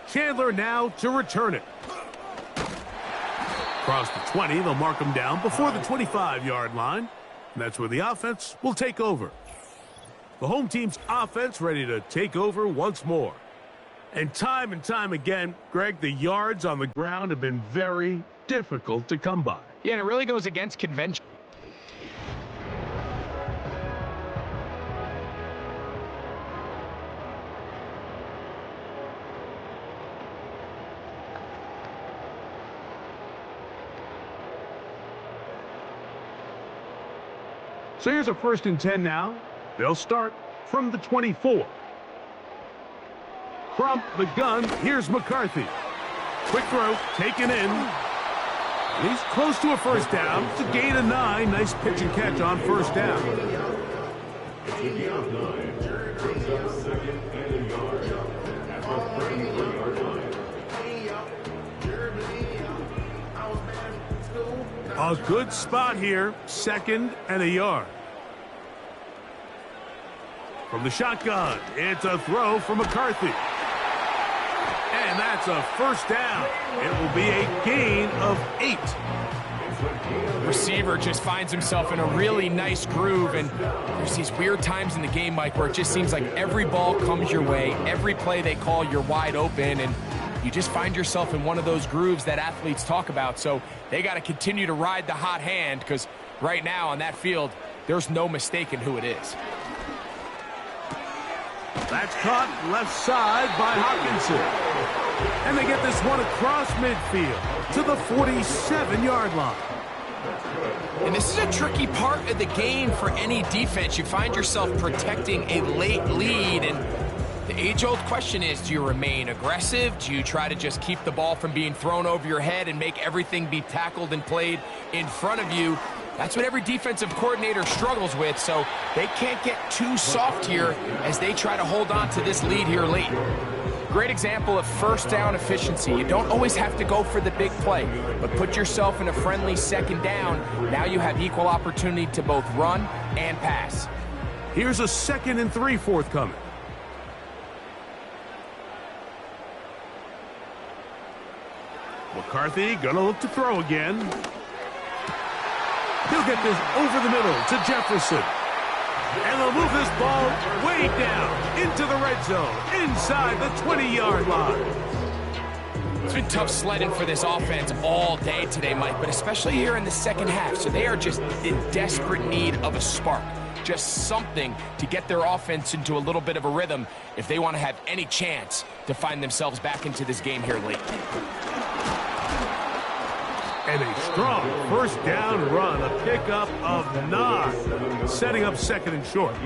Chandler now to return it. Across the 20, they'll mark him down before the 25-yard line. And that's where the offense will take over. The home team's offense ready to take over once more. And time again, Greg, the yards on the ground have been very difficult to come by. Yeah, and it really goes against convention. So here's a 1st and 10 now. They'll start from the 24. From the gun, here's McCarthy. Quick throw, taken in. And he's close to a 1st down. It's a gain of 9. Nice pitch and catch on 1st down. It's a gain of 9. Brings up 2nd and a yard. At the 33-yard line. A good spot here. 2nd and a yard. From the shotgun, it's a throw from McCarthy. And that's a 1st down. It will be a gain of 8. Receiver just finds himself in a really nice groove, and there's these weird times in the game, Mike, where it just seems like every ball comes your way, every play they call, you're wide open, and you just find yourself in one of those grooves that athletes talk about. So they got to continue to ride the hot hand, because right now on that field, there's no mistaking who it is. That's caught left side by Hawkinson. And they get this one across midfield to the 47-yard line. And this is a tricky part of the game for any defense. You find yourself protecting a late lead, and the age-old question is, do you remain aggressive? Do you try to just keep the ball from being thrown over your head and make everything be tackled and played in front of you? That's what every defensive coordinator struggles with, so they can't get too soft here as they try to hold on to this lead here late. Great example of 1st down efficiency. You don't always have to go for the big play, but put yourself in a friendly 2nd down. Now you have equal opportunity to both run and pass. Here's a 2nd and 3 forthcoming. McCarthy gonna look to throw again. He'll get this over the middle to Jefferson. And they'll move this ball way down into the red zone, inside the 20-yard line. It's been tough sledding for this offense all day today, Mike, but especially here in the 2nd half. So they are just in desperate need of a spark, just something to get their offense into a little bit of a rhythm if they want to have any chance to find themselves back into this game here late. And a strong 1st down run, a pickup of 9, setting up 2nd and short.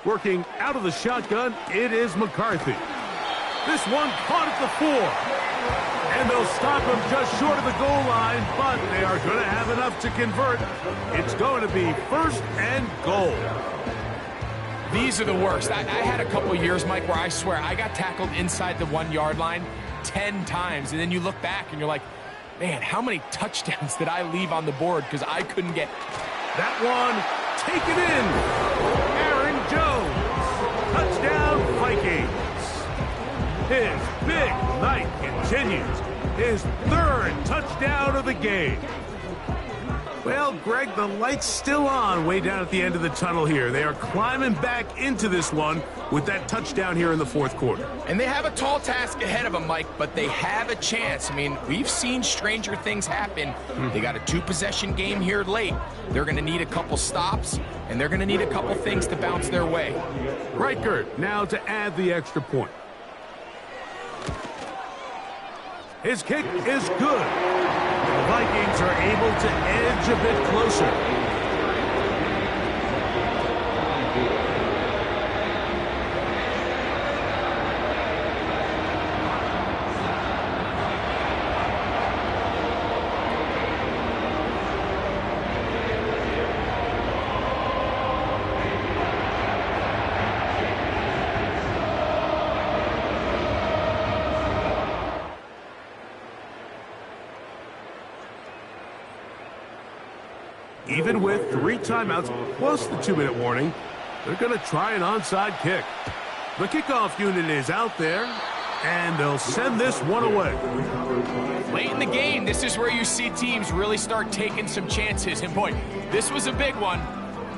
Working out of the shotgun, it is McCarthy. This one caught at the 4. And they'll stop him just short of the goal line, but they are going to have enough to convert. It's going to be 1st and goal. These are the worst. I had a couple years, Mike, where I swear I got tackled inside the 1-yard line 10 times, and then you look back and you're like, man, how many touchdowns did I leave on the board because I couldn't get... That one taken in. Aaron Jones. Touchdown, Vikings. His big night continues. His 3rd touchdown of the game. Well, Greg, the light's still on way down at the end of the tunnel here. They are climbing back into this one with that touchdown here in the 4th quarter. And they have a tall task ahead of them, Mike, but they have a chance. I mean, we've seen stranger things happen. They got a 2-possession game here late. They're going to need a couple stops, and they're going to need a couple things to bounce their way. Reichert now to add the extra point. His kick is good. The Vikings are able to edge a bit closer. Even with 3 timeouts plus the 2-minute warning, they're going to try an onside kick. The kickoff unit is out there, and they'll send this one away. Late in the game, this is where you see teams really start taking some chances. And boy, this was a big one,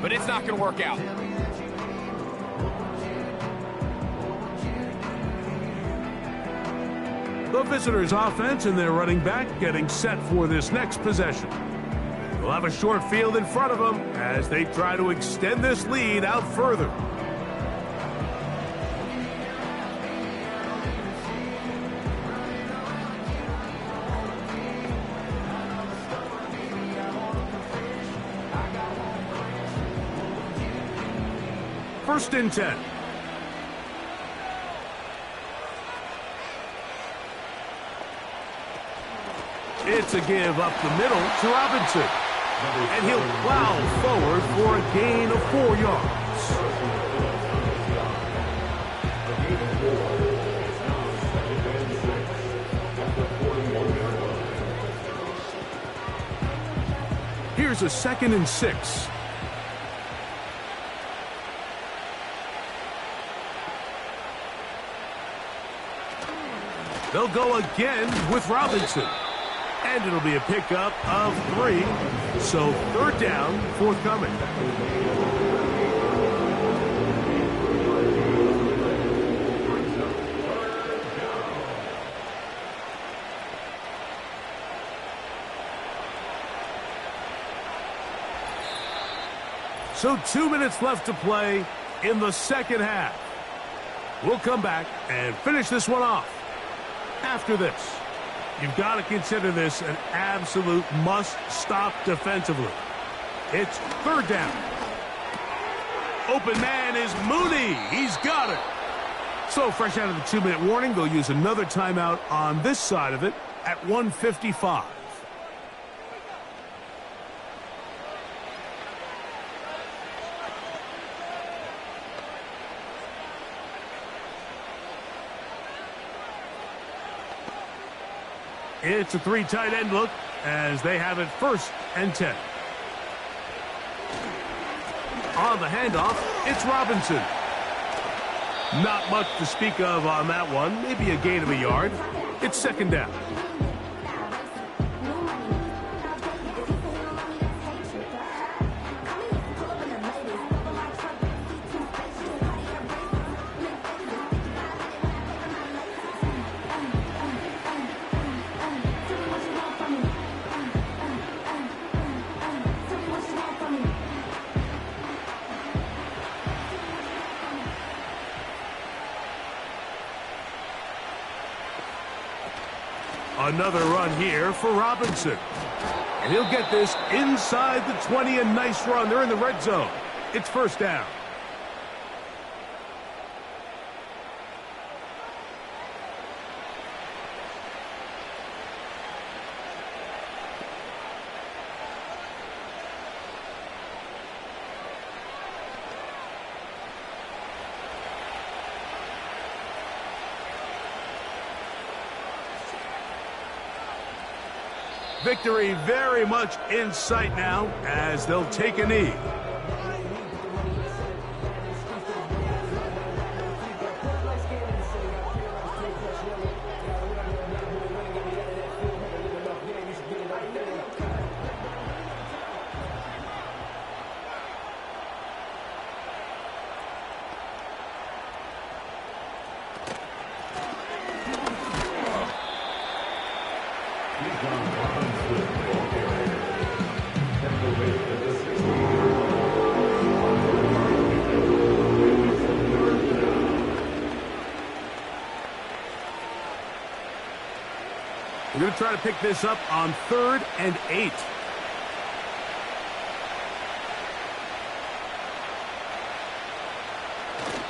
but it's not going to work out. The visitors' offense and their running back getting set for this next possession. They'll have a short field in front of them as they try to extend this lead out further. First and 10. It's a give up the middle to Robinson. And he'll plow forward for a gain of 4 yards. Here's a 2nd and 6. They'll go again with Robinson. And it'll be a pickup of 3. So 3rd down, forthcoming. So 2 minutes left to play in the 2nd half. We'll come back and finish this one off after this. You've got to consider this an absolute must-stop defensively. It's 3rd down. Open man is Mooney. He's got it. So fresh out of the 2-minute warning, they'll use another timeout on this side of it at 1:55. It's a 3 tight end look as they have it 1st and 10. On the handoff, it's Robinson. Not much to speak of on that one. Maybe a gain of a yard. It's 2nd down. Another run here for Robinson. And he'll get this inside the 20. A nice run. They're in the red zone. It's 1st down. Victory very much in sight now as they'll take a knee. We're going to try to pick this up on 3rd and 8.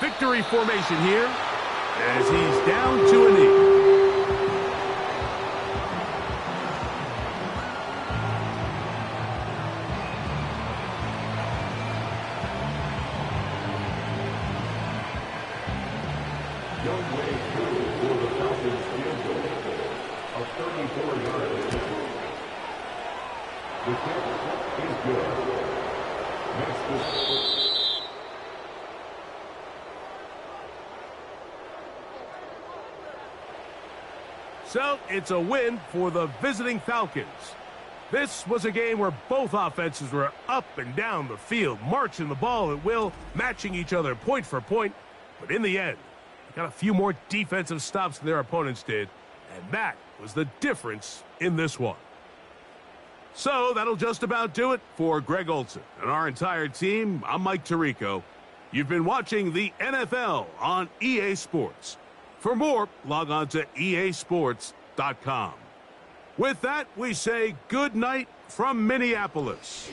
Victory formation here as he's down to a knee. Young way through for the Falcons field goal of 34 yards. The kick is good. Next is... So it's a win for the visiting Falcons. This was a game where both offenses were up and down the field, marching the ball at will, matching each other point for point. But in the end, they got a few more defensive stops than their opponents did, and that was the difference in this one. So that'll just about do it for Greg Olson and our entire team. I'm Mike Tirico. You've been watching the NFL on EA Sports. For more, log on to easports.com. With that, we say good night from Minneapolis.